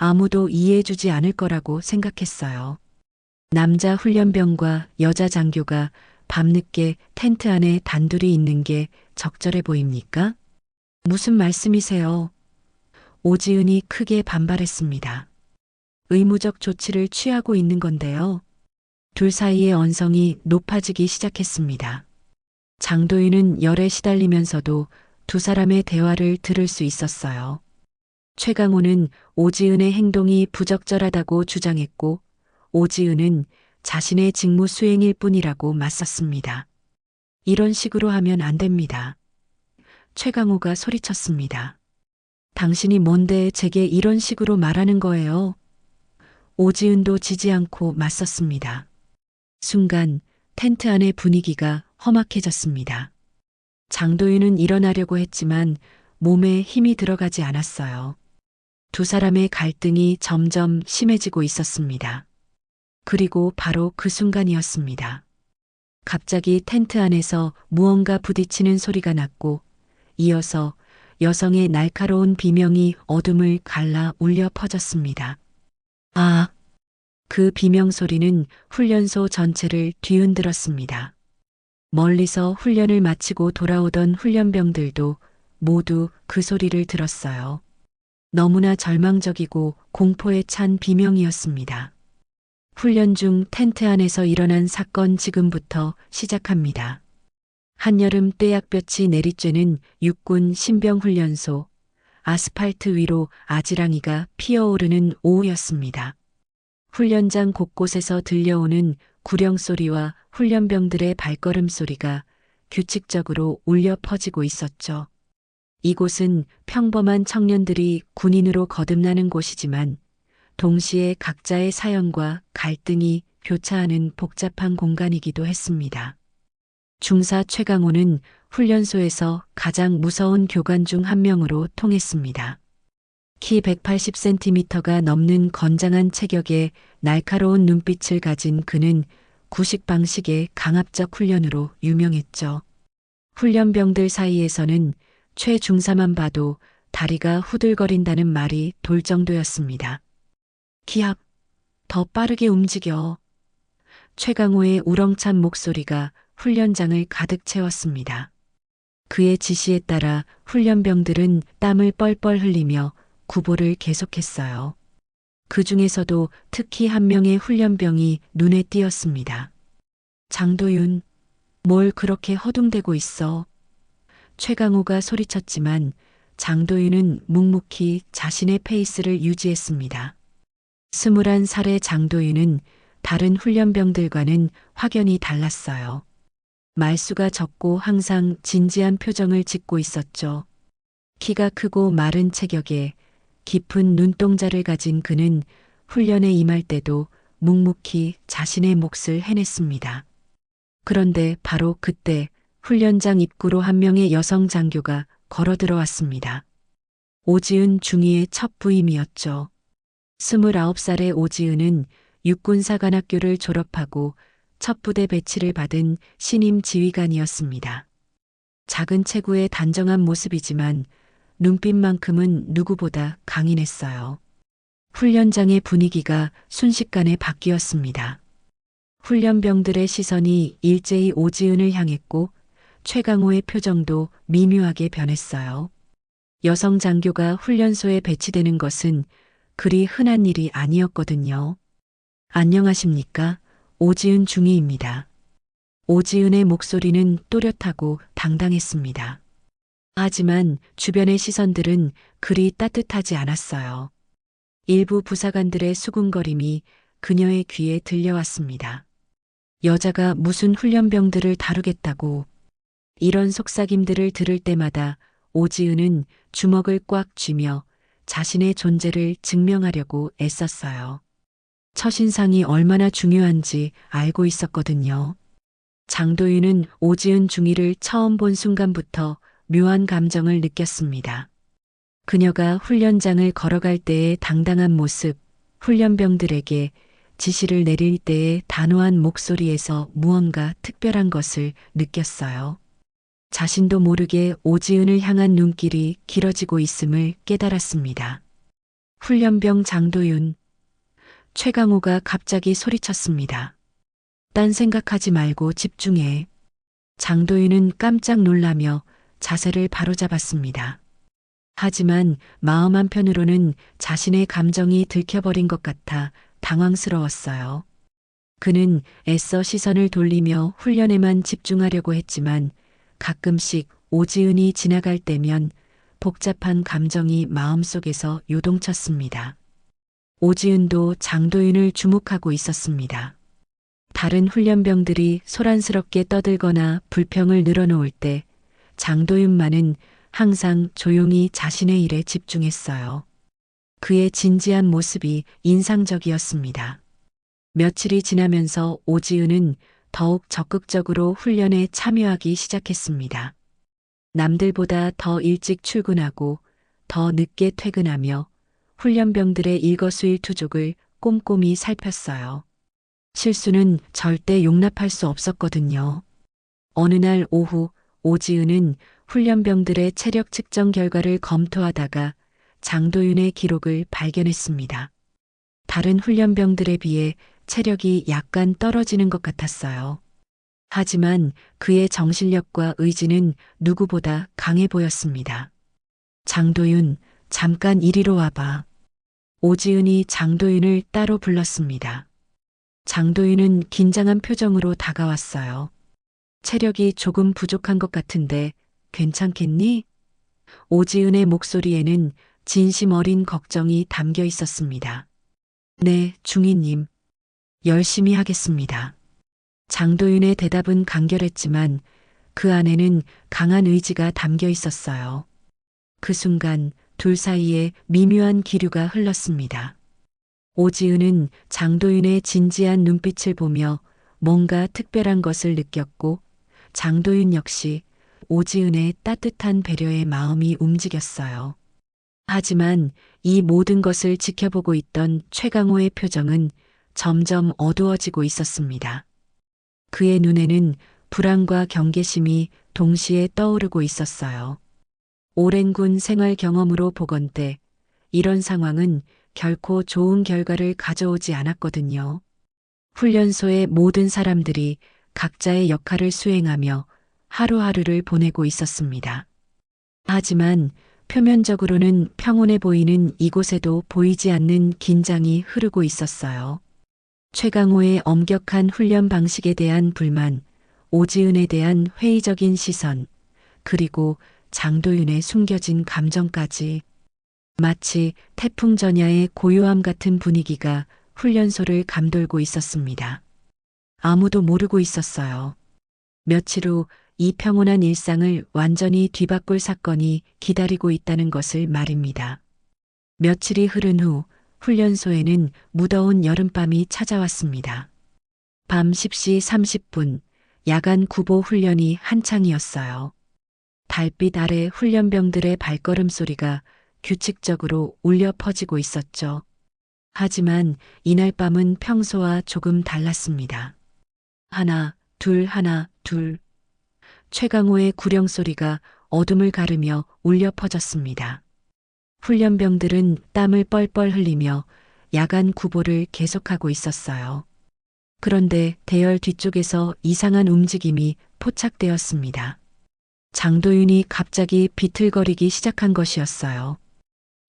아무도 이해해주지 않을 거라고 생각했어요. 남자 훈련병과 여자 장교가 밤늦게 텐트 안에 단둘이 있는 게 적절해 보입니까? 무슨 말씀이세요? 오지은이 크게 반발했습니다. 의무적 조치를 취하고 있는 건데요. 둘 사이의 언성이 높아지기 시작했습니다. 장도윤은 열에 시달리면서도 두 사람의 대화를 들을 수 있었어요. 최강호는 오지은의 행동이 부적절하다고 주장했고, 오지은은 자신의 직무 수행일 뿐이라고 맞섰습니다. 이런 식으로 하면 안 됩니다. 최강호가 소리쳤습니다. 당신이 뭔데 제게 이런 식으로 말하는 거예요? 오지은도 지지 않고 맞섰습니다. 순간 텐트 안의 분위기가 험악해졌습니다. 장도윤은 일어나려고 했지만 몸에 힘이 들어가지 않았어요. 두 사람의 갈등이 점점 심해지고 있었습니다. 그리고 바로 그 순간이었습니다. 갑자기 텐트 안에서 무언가 부딪히는 소리가 났고, 이어서 여성의 날카로운 비명이 어둠을 갈라 울려 퍼졌습니다. 아! 그 비명 소리는 훈련소 전체를 뒤흔들었습니다. 멀리서 훈련을 마치고 돌아오던 훈련병들도 모두 그 소리를 들었어요. 너무나 절망적이고 공포에 찬 비명이었습니다. 훈련 중 텐트 안에서 일어난 사건 지금부터 시작합니다. 한여름 떼약볕이 내리쬐는 육군 신병훈련소, 아스팔트 위로 아지랑이가 피어오르는 오후였습니다. 훈련장 곳곳에서 들려오는 구령 소리와 훈련병들의 발걸음 소리가 규칙적으로 울려 퍼지고 있었죠. 이곳은 평범한 청년들이 군인으로 거듭나는 곳이지만 동시에 각자의 사연과 갈등이 교차하는 복잡한 공간이기도 했습니다. 중사 최강호는 훈련소에서 가장 무서운 교관 중 한 명으로 통했습니다. 키 180cm가 넘는 건장한 체격에 날카로운 눈빛을 가진 그는 구식 방식의 강압적 훈련으로 유명했죠. 훈련병들 사이에서는 최중사만 봐도 다리가 후들거린다는 말이 돌 정도였습니다. 기합, 더 빠르게 움직여. 최강호의 우렁찬 목소리가 훈련장을 가득 채웠습니다. 그의 지시에 따라 훈련병들은 땀을 뻘뻘 흘리며 구보를 계속했어요. 그 중에서도 특히 한 명의 훈련병이 눈에 띄었습니다. 장도윤, 뭘 그렇게 허둥대고 있어? 최강호가 소리쳤지만 장도윤은 묵묵히 자신의 페이스를 유지했습니다. 21살의 장도윤은 다른 훈련병들과는 확연히 달랐어요. 말수가 적고 항상 진지한 표정을 짓고 있었죠. 키가 크고 마른 체격에 깊은 눈동자를 가진 그는 훈련에 임할 때도 묵묵히 자신의 몫을 해냈습니다. 그런데 바로 그때 훈련장 입구로 한 명의 여성 장교가 걸어 들어왔습니다. 오지은 중위의 첫 부임이었죠. 29살의 오지은은 육군사관학교를 졸업하고 첫 부대 배치를 받은 신임 지휘관이었습니다. 작은 체구의 단정한 모습이지만 눈빛만큼은 누구보다 강인했어요. 훈련장의 분위기가 순식간에 바뀌었습니다. 훈련병들의 시선이 일제히 오지은을 향했고 최강호의 표정도 미묘하게 변했어요. 여성 장교가 훈련소에 배치되는 것은 그리 흔한 일이 아니었거든요. 안녕하십니까? 오지은 중위입니다. 오지은의 목소리는 또렷하고 당당했습니다. 하지만 주변의 시선들은 그리 따뜻하지 않았어요. 일부 부사관들의 수군거림이 그녀의 귀에 들려왔습니다. 여자가 무슨 훈련병들을 다루겠다고. 이런 속삭임들을 들을 때마다 오지은은 주먹을 꽉 쥐며 자신의 존재를 증명하려고 애썼어요. 첫인상이 얼마나 중요한지 알고 있었거든요. 장도윤은 오지은 중위를 처음 본 순간부터 묘한 감정을 느꼈습니다. 그녀가 훈련장을 걸어갈 때의 당당한 모습, 훈련병들에게 지시를 내릴 때의 단호한 목소리에서 무언가 특별한 것을 느꼈어요. 자신도 모르게 오지은을 향한 눈길이 길어지고 있음을 깨달았습니다. 훈련병 장도윤. 최강호가 갑자기 소리쳤습니다. 딴 생각하지 말고 집중해. 장도윤은 깜짝 놀라며 자세를 바로잡았습니다. 하지만 마음 한편으로는 자신의 감정이 들켜버린 것 같아 당황스러웠어요. 그는 애써 시선을 돌리며 훈련에만 집중하려고 했지만 가끔씩 오지은이 지나갈 때면 복잡한 감정이 마음속에서 요동쳤습니다. 오지은도 장도윤을 주목하고 있었습니다. 다른 훈련병들이 소란스럽게 떠들거나 불평을 늘어놓을 때 장도윤만은 항상 조용히 자신의 일에 집중했어요. 그의 진지한 모습이 인상적이었습니다. 며칠이 지나면서 오지은은 더욱 적극적으로 훈련에 참여하기 시작했습니다. 남들보다 더 일찍 출근하고 더 늦게 퇴근하며 훈련병들의 일거수일투족을 꼼꼼히 살폈어요. 실수는 절대 용납할 수 없었거든요. 어느 날 오후 오지은은 훈련병들의 체력 측정 결과를 검토하다가 장도윤의 기록을 발견했습니다. 다른 훈련병들에 비해 체력이 약간 떨어지는 것 같았어요. 하지만 그의 정신력과 의지는 누구보다 강해 보였습니다. 장도윤, 잠깐 이리로 와봐. 오지은이 장도윤을 따로 불렀습니다. 장도윤은 긴장한 표정으로 다가왔어요. 체력이 조금 부족한 것 같은데 괜찮겠니? 오지은의 목소리에는 진심 어린 걱정이 담겨 있었습니다. 네, 중위님. 열심히 하겠습니다. 장도윤의 대답은 간결했지만 그 안에는 강한 의지가 담겨 있었어요. 그 순간 둘 사이에 미묘한 기류가 흘렀습니다. 오지은은 장도윤의 진지한 눈빛을 보며 뭔가 특별한 것을 느꼈고 장도윤 역시 오지은의 따뜻한 배려의 마음이 움직였어요. 하지만 이 모든 것을 지켜보고 있던 최강호의 표정은 점점 어두워지고 있었습니다. 그의 눈에는 불안과 경계심이 동시에 떠오르고 있었어요. 오랜 군 생활 경험으로 보건대 이런 상황은 결코 좋은 결과를 가져오지 않았거든요. 훈련소의 모든 사람들이 각자의 역할을 수행하며 하루하루를 보내고 있었습니다. 하지만 표면적으로는 평온해 보이는 이곳에도 보이지 않는 긴장이 흐르고 있었어요. 최강호의 엄격한 훈련 방식에 대한 불만, 오지은에 대한 회의적인 시선, 그리고 장도윤의 숨겨진 감정까지 마치 태풍 전야의 고요함 같은 분위기가 훈련소를 감돌고 있었습니다. 아무도 모르고 있었어요. 며칠 후 이 평온한 일상을 완전히 뒤바꿀 사건이 기다리고 있다는 것을 말입니다. 며칠이 흐른 후 훈련소에는 무더운 여름밤이 찾아왔습니다. 밤 10시 30분 야간 구보 훈련이 한창이었어요. 달빛 아래 훈련병들의 발걸음 소리가 규칙적으로 울려 퍼지고 있었죠. 하지만 이날 밤은 평소와 조금 달랐습니다. 하나, 둘. 최강호의 구령 소리가 어둠을 가르며 울려 퍼졌습니다. 훈련병들은 땀을 뻘뻘 흘리며 야간 구보를 계속하고 있었어요. 그런데 대열 뒤쪽에서 이상한 움직임이 포착되었습니다. 장도윤이 갑자기 비틀거리기 시작한 것이었어요.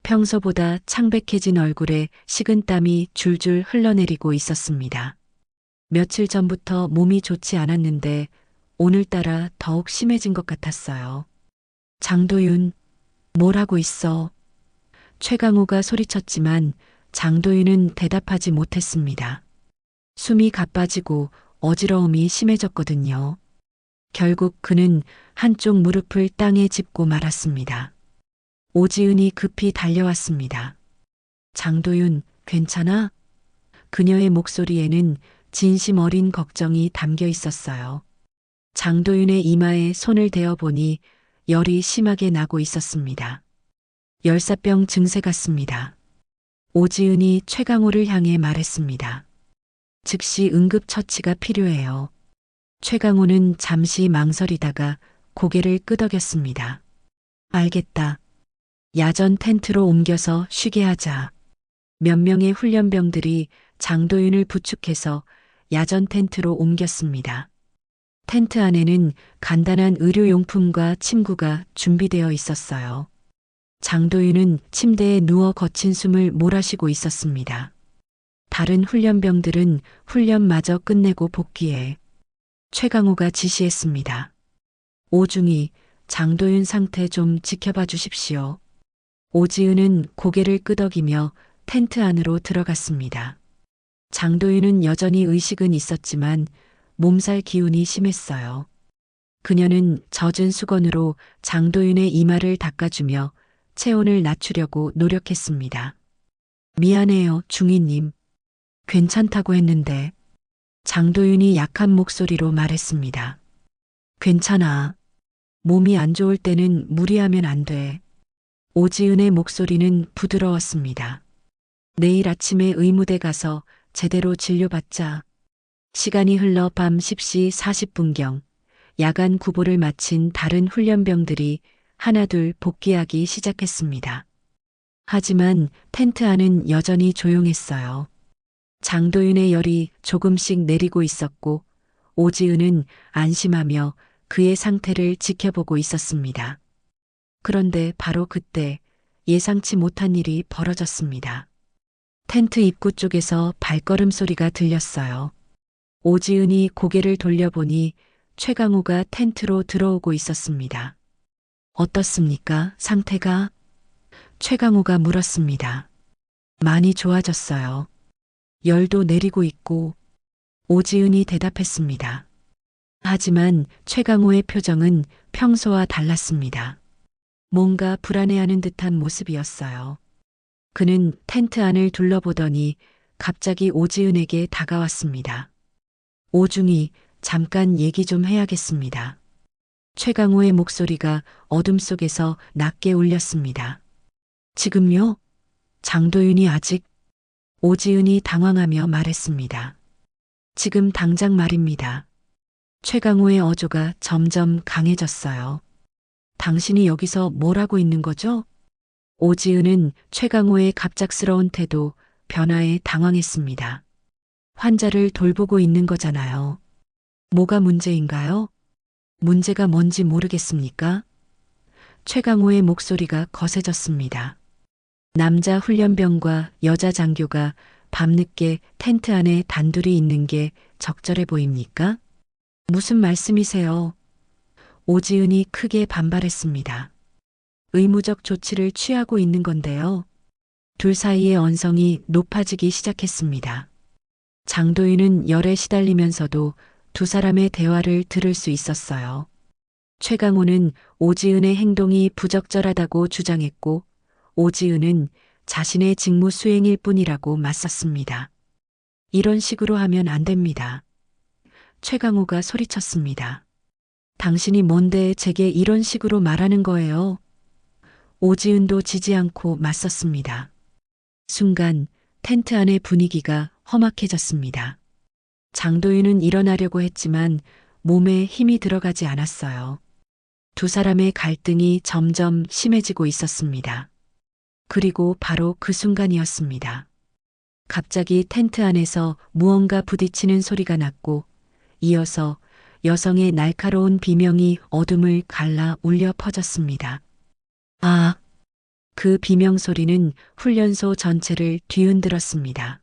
평소보다 창백해진 얼굴에 식은땀이 줄줄 흘러내리고 있었습니다. 며칠 전부터 몸이 좋지 않았는데 오늘따라 더욱 심해진 것 같았어요. 장도윤, 뭘 하고 있어? 최강호가 소리쳤지만 장도윤은 대답하지 못했습니다. 숨이 가빠지고 어지러움이 심해졌거든요. 결국 그는 한쪽 무릎을 땅에 짚고 말았습니다. 오지은이 급히 달려왔습니다. 장도윤, 괜찮아? 그녀의 목소리에는 진심 어린 걱정이 담겨 있었어요. 장도윤의 이마에 손을 대어보니 열이 심하게 나고 있었습니다. 열사병 증세 같습니다. 오지은이 최강호를 향해 말했습니다. 즉시 응급처치가 필요해요. 최강호는 잠시 망설이다가 고개를 끄덕였습니다. 알겠다. 야전 텐트로 옮겨서 쉬게 하자. 몇 명의 훈련병들이 장도윤을 부축해서 야전 텐트로 옮겼습니다. 텐트 안에는 간단한 의료용품과 침구가 준비되어 있었어요. 장도윤은 침대에 누워 거친 숨을 몰아쉬고 있었습니다. 다른 훈련병들은 훈련마저 끝내고 복귀해 최강호가 지시했습니다. 오중이, 장도윤 상태 좀 지켜봐 주십시오. 오지은은 고개를 끄덕이며 텐트 안으로 들어갔습니다. 장도윤은 여전히 의식은 있었지만 몸살 기운이 심했어요. 그녀는 젖은 수건으로 장도윤의 이마를 닦아주며 체온을 낮추려고 노력했습니다. 미안해요, 중위님. 괜찮다고 했는데. 장도윤이 약한 목소리로 말했습니다. 괜찮아. 몸이 안 좋을 때는 무리하면 안 돼. 오지은의 목소리는 부드러웠습니다. 내일 아침에 의무대 가서 제대로 진료받자. 시간이 흘러 밤 10시 40분경 야간 구보를 마친 다른 훈련병들이 하나둘 복귀하기 시작했습니다. 하지만 텐트 안은 여전히 조용했어요. 장도윤의 열이 조금씩 내리고 있었고 오지은은 안심하며 그의 상태를 지켜보고 있었습니다. 그런데 바로 그때 예상치 못한 일이 벌어졌습니다. 텐트 입구 쪽에서 발걸음 소리가 들렸어요. 오지은이 고개를 돌려보니 최강호가 텐트로 들어오고 있었습니다. 어떻습니까, 상태가? 최강호가 물었습니다. 많이 좋아졌어요. 열도 내리고 있고. 오지은이 대답했습니다. 하지만 최강호의 표정은 평소와 달랐습니다. 뭔가 불안해하는 듯한 모습이었어요. 그는 텐트 안을 둘러보더니 갑자기 오지은에게 다가왔습니다. 오중이, 잠깐 얘기 좀 해야겠습니다. 최강호의 목소리가 어둠 속에서 낮게 울렸습니다. 지금요? 장도윤이 아직? 오지은이 당황하며 말했습니다. 지금 당장 말입니다. 최강호의 어조가 점점 강해졌어요. 당신이 여기서 뭘 하고 있는 거죠? 오지은은 최강호의 갑작스러운 태도, 변화에 당황했습니다. 환자를 돌보고 있는 거잖아요. 뭐가 문제인가요? 문제가 뭔지 모르겠습니까? 최강호의 목소리가 거세졌습니다. 남자 훈련병과 여자 장교가 밤늦게 텐트 안에 단둘이 있는 게 적절해 보입니까? 무슨 말씀이세요? 오지은이 크게 반발했습니다. 의무적 조치를 취하고 있는 건데요. 둘 사이의 언성이 높아지기 시작했습니다. 장도윤은 열에 시달리면서도 두 사람의 대화를 들을 수 있었어요. 최강호는 오지은의 행동이 부적절하다고 주장했고 오지은은 자신의 직무 수행일 뿐이라고 맞섰습니다. 이런 식으로 하면 안 됩니다. 최강호가 소리쳤습니다. 당신이 뭔데 제게 이런 식으로 말하는 거예요? 오지은도 지지 않고 맞섰습니다. 순간 텐트 안의 분위기가 험악해졌습니다. 장도윤은 일어나려고 했지만 몸에 힘이 들어가지 않았어요. 두 사람의 갈등이 점점 심해지고 있었습니다. 그리고 바로 그 순간이었습니다. 갑자기 텐트 안에서 무언가 부딪히는 소리가 났고 이어서 여성의 날카로운 비명이 어둠을 갈라 울려 퍼졌습니다. 아! 그 비명 소리는 훈련소 전체를 뒤흔들었습니다.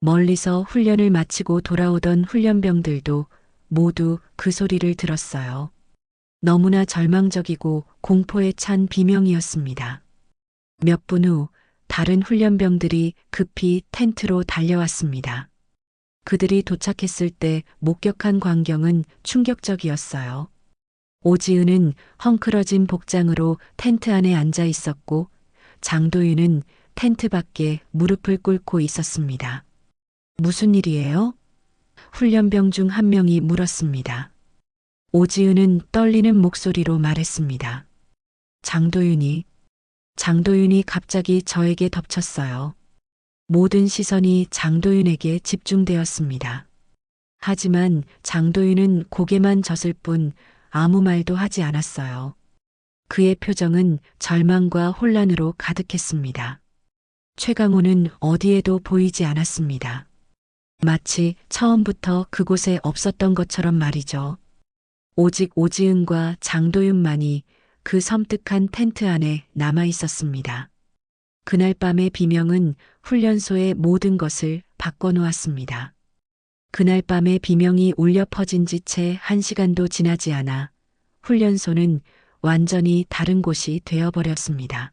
멀리서 훈련을 마치고 돌아오던 훈련병들도 모두 그 소리를 들었어요. 너무나 절망적이고 공포에 찬 비명이었습니다. 몇 분 후 다른 훈련병들이 급히 텐트로 달려왔습니다. 그들이 도착했을 때 목격한 광경은 충격적이었어요. 오지은은 헝클어진 복장으로 텐트 안에 앉아 있었고 장도윤은 텐트 밖에 무릎을 꿇고 있었습니다. 무슨 일이에요? 훈련병 중 한 명이 물었습니다. 오지은은 떨리는 목소리로 말했습니다. 장도윤이 갑자기 저에게 덮쳤어요. 모든 시선이 장도윤에게 집중되었습니다. 하지만 장도윤은 고개만 젓을 뿐 아무 말도 하지 않았어요. 그의 표정은 절망과 혼란으로 가득했습니다. 최강호는 어디에도 보이지 않았습니다. 마치 처음부터 그곳에 없었던 것처럼 말이죠. 오직 오지은과 장도윤만이 그 섬뜩한 텐트 안에 남아 있었습니다. 그날 밤의 비명은 훈련소의 모든 것을 바꿔놓았습니다. 그날 밤의 비명이 울려 퍼진 지 채 1시간도 지나지 않아 훈련소는 완전히 다른 곳이 되어버렸습니다.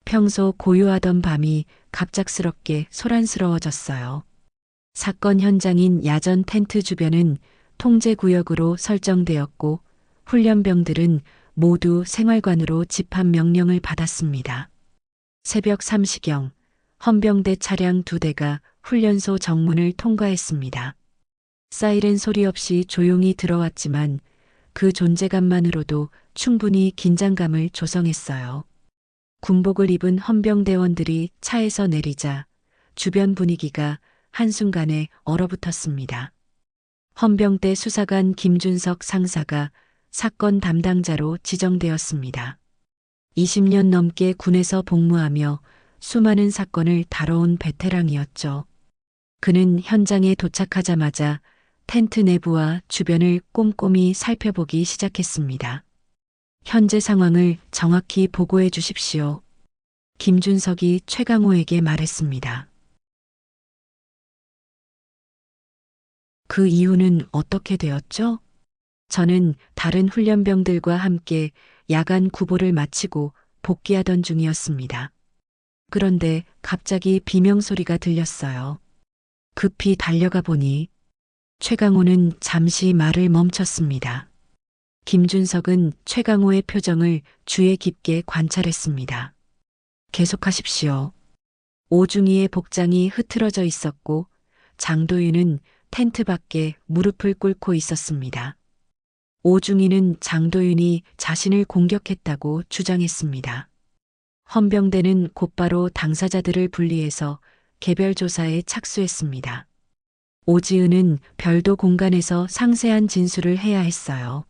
평소 고요하던 밤이 갑작스럽게 소란스러워졌어요. 사건 현장인 야전 텐트 주변은 통제구역으로 설정되었고 훈련병들은 모두 생활관으로 집합 명령을 받았습니다. 새벽 3시경 헌병대 차량 2대가 훈련소 정문을 통과했습니다. 사이렌 소리 없이 조용히 들어왔지만 그 존재감만으로도 충분히 긴장감을 조성했어요. 군복을 입은 헌병대원들이 차에서 내리자 주변 분위기가 한순간에 얼어붙었습니다. 헌병대 수사관 김준석 상사가 사건 담당자로 지정되었습니다. 20년 넘게 군에서 복무하며 수많은 사건을 다뤄온 베테랑이었죠. 그는 현장에 도착하자마자 텐트 내부와 주변을 꼼꼼히 살펴보기 시작했습니다. 현재 상황을 정확히 보고해 주십시오. 김준석이 최강호에게 말했습니다. 그 이유는 어떻게 되었죠? 저는 다른 훈련병들과 함께 야간 구보를 마치고 복귀하던 중이었습니다. 그런데 갑자기 비명소리가 들렸어요. 급히 달려가 보니 최강호는 잠시 말을 멈췄습니다. 김준석은 최강호의 표정을 주의 깊게 관찰했습니다. 계속하십시오. 오중이의 복장이 흐트러져 있었고 장도윤은 텐트 밖에 무릎을 꿇고 있었습니다. 오중이는 장도윤이 자신을 공격했다고 주장했습니다. 헌병대는 곧바로 당사자들을 분리해서 개별 조사에 착수했습니다. 오지은은 별도 공간에서 상세한 진술을 해야 했어요.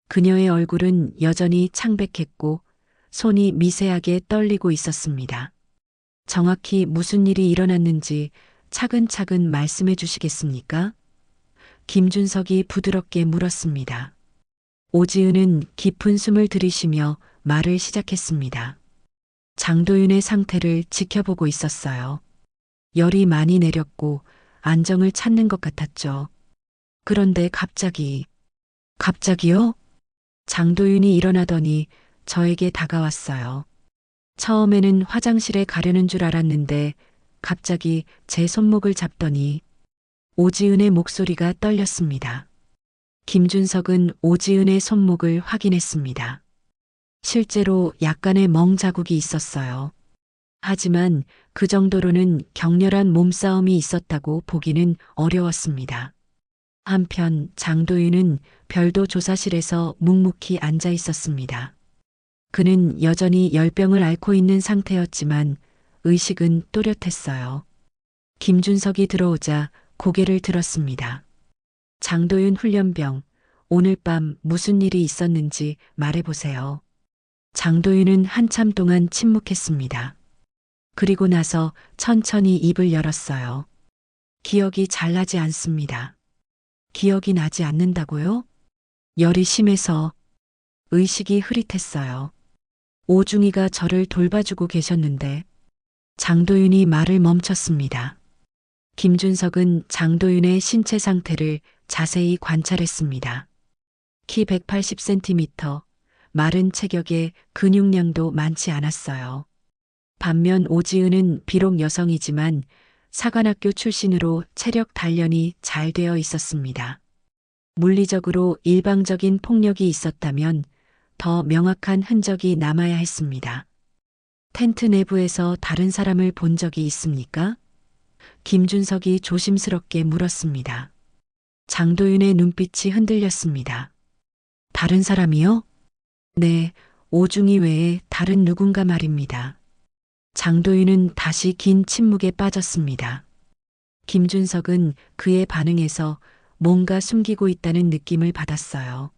그녀의 얼굴은 여전히 창백했고 손이 미세하게 떨리고 있었습니다. 정확히 무슨 일이 일어났는지 차근차근 말씀해 주시겠습니까? 김준석이 부드럽게 물었습니다. 오지은은 깊은 숨을 들이쉬며 말을 시작했습니다. 장도윤의 상태를 지켜보고 있었어요. 열이 많이 내렸고 안정을 찾는 것 같았죠. 그런데 갑자기요? 장도윤이 일어나더니 저에게 다가왔어요. 처음에는 화장실에 가려는 줄 알았는데 갑자기 제 손목을 잡더니 오지은의 목소리가 떨렸습니다. 김준석은 오지은의 손목을 확인했습니다. 실제로 약간의 멍 자국이 있었어요. 하지만 그 정도로는 격렬한 몸싸움이 있었다고 보기는 어려웠습니다. 한편 장도윤은 별도 조사실에서 묵묵히 앉아 있었습니다. 그는 여전히 열병을 앓고 있는 상태였지만 의식은 또렷했어요. 김준석이 들어오자 고개를 들었습니다. 장도윤 훈련병, 오늘 밤 무슨 일이 있었는지 말해보세요. 장도윤은 한참 동안 침묵했습니다. 그리고 나서 천천히 입을 열었어요. 기억이 잘 나지 않습니다. 기억이 나지 않는다고요? 열이 심해서 의식이 흐릿했어요. 오중이가 저를 돌봐주고 계셨는데 장도윤이 말을 멈췄습니다. 김준석은 장도윤의 신체 상태를 자세히 관찰했습니다. 키 180cm, 마른 체격에 근육량도 많지 않았어요. 반면 오지은은 비록 여성이지만 사관학교 출신으로 체력 단련이 잘 되어 있었습니다. 물리적으로 일방적인 폭력이 있었다면 더 명확한 흔적이 남아야 했습니다. 텐트 내부에서 다른 사람을 본 적이 있습니까? 김준석이 조심스럽게 물었습니다. 장도윤의 눈빛이 흔들렸습니다. 다른 사람이요? 네, 오중이 외에 다른 누군가 말입니다. 장도윤은 다시 긴 침묵에 빠졌습니다. 김준석은 그의 반응에서 뭔가 숨기고 있다는 느낌을 받았어요.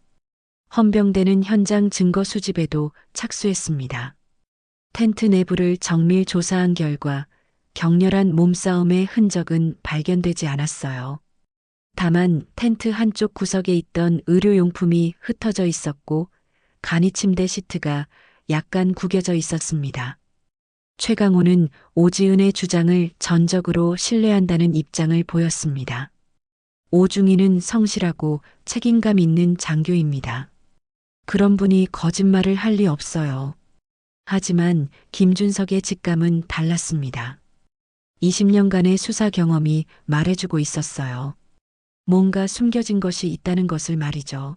헌병대는 현장 증거 수집에도 착수했습니다. 텐트 내부를 정밀 조사한 결과 격렬한 몸싸움의 흔적은 발견되지 않았어요. 다만 텐트 한쪽 구석에 있던 의료용품이 흩어져 있었고 간이 침대 시트가 약간 구겨져 있었습니다. 최강호는 오지은의 주장을 전적으로 신뢰한다는 입장을 보였습니다. 오중이는 성실하고 책임감 있는 장교입니다. 그런 분이 거짓말을 할 리 없어요. 하지만 김준석의 직감은 달랐습니다. 20년간의 수사 경험이 말해주고 있었어요. 뭔가 숨겨진 것이 있다는 것을 말이죠.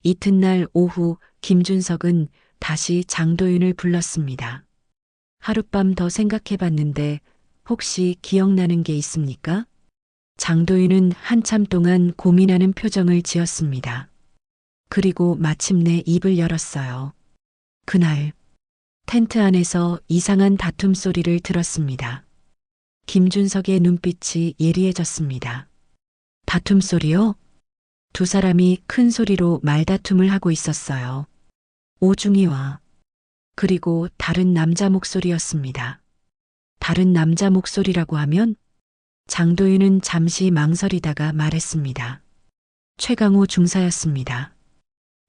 이튿날 오후 김준석은 다시 장도윤을 불렀습니다. 하룻밤 더 생각해봤는데 혹시 기억나는 게 있습니까? 장도윤은 한참 동안 고민하는 표정을 지었습니다. 그리고 마침내 입을 열었어요. 그날 텐트 안에서 이상한 다툼 소리를 들었습니다. 김준석의 눈빛이 예리해졌습니다. 다툼 소리요? 두 사람이 큰 소리로 말다툼을 하고 있었어요. 오중이와 그리고 다른 남자 목소리였습니다. 다른 남자 목소리라고 하면 장도윤은 잠시 망설이다가 말했습니다. 최강호 중사였습니다.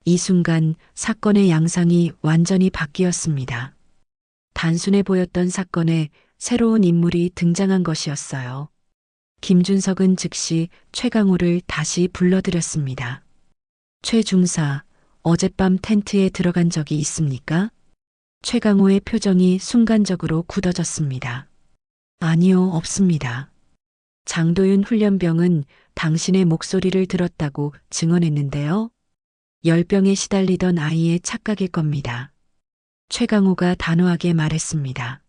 이 순간 사건의 양상이 완전히 바뀌었습니다. 단순해 보였던 사건에 새로운 인물이 등장한 것이었어요. 김준석은 즉시 최강호를 다시 불러들였습니다. 최 중사, 어젯밤 텐트에 들어간 적이 있습니까? 최강호의 표정이 순간적으로 굳어졌습니다. 아니요, 없습니다. 장도윤 훈련병은 당신의 목소리를 들었다고 증언했는데요. 열병에 시달리던 아이의 착각일 겁니다. 최강호가 단호하게 말했습니다.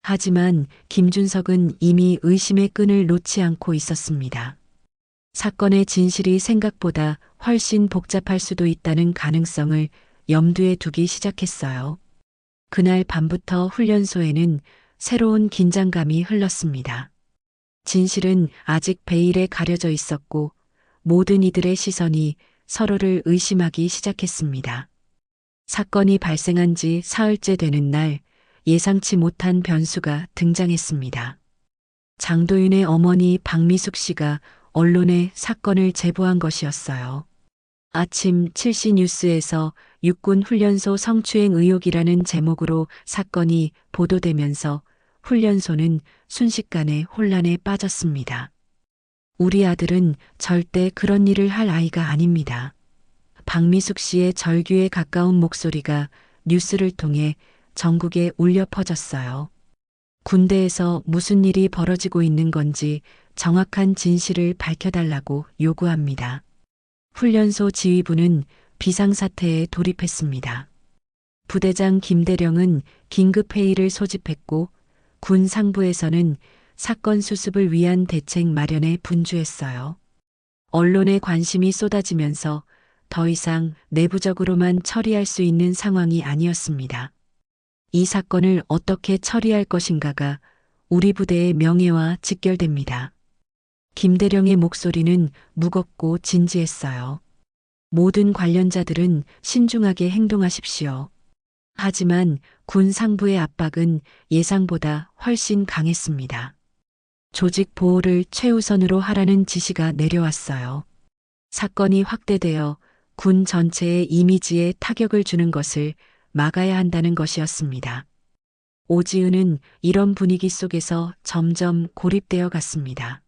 하지만 김준석은 이미 의심의 끈을 놓지 않고 있었습니다. 사건의 진실이 생각보다 훨씬 복잡할 수도 있다는 가능성을 염두에 두기 시작했어요. 그날 밤부터 훈련소에는 새로운 긴장감이 흘렀습니다. 진실은 아직 베일에 가려져 있었고 모든 이들의 시선이 서로를 의심하기 시작했습니다. 사건이 발생한 지 사흘째 되는 날 예상치 못한 변수가 등장했습니다. 장도윤의 어머니 박미숙 씨가 언론에 사건을 제보한 것이었어요. 아침 7시 뉴스에서 육군 훈련소 성추행 의혹이라는 제목으로 사건이 보도되면서 훈련소는 순식간에 혼란에 빠졌습니다. 우리 아들은 절대 그런 일을 할 아이가 아닙니다. 박미숙 씨의 절규에 가까운 목소리가 뉴스를 통해 전국에 울려 퍼졌어요. 군대에서 무슨 일이 벌어지고 있는 건지 정확한 진실을 밝혀달라고 요구합니다. 훈련소 지휘부는 비상사태에 돌입했습니다. 부대장 김대령은 긴급회의를 소집했고 군 상부에서는 사건 수습을 위한 대책 마련에 분주했어요. 언론의 관심이 쏟아지면서 더 이상 내부적으로만 처리할 수 있는 상황이 아니었습니다. 이 사건을 어떻게 처리할 것인가가 우리 부대의 명예와 직결됩니다. 김대령의 목소리는 무겁고 진지했어요. 모든 관련자들은 신중하게 행동하십시오. 하지만 군 상부의 압박은 예상보다 훨씬 강했습니다. 조직 보호를 최우선으로 하라는 지시가 내려왔어요. 사건이 확대되어 군 전체의 이미지에 타격을 주는 것을 막아야 한다는 것이었습니다. 오지은은 이런 분위기 속에서 점점 고립되어 갔습니다.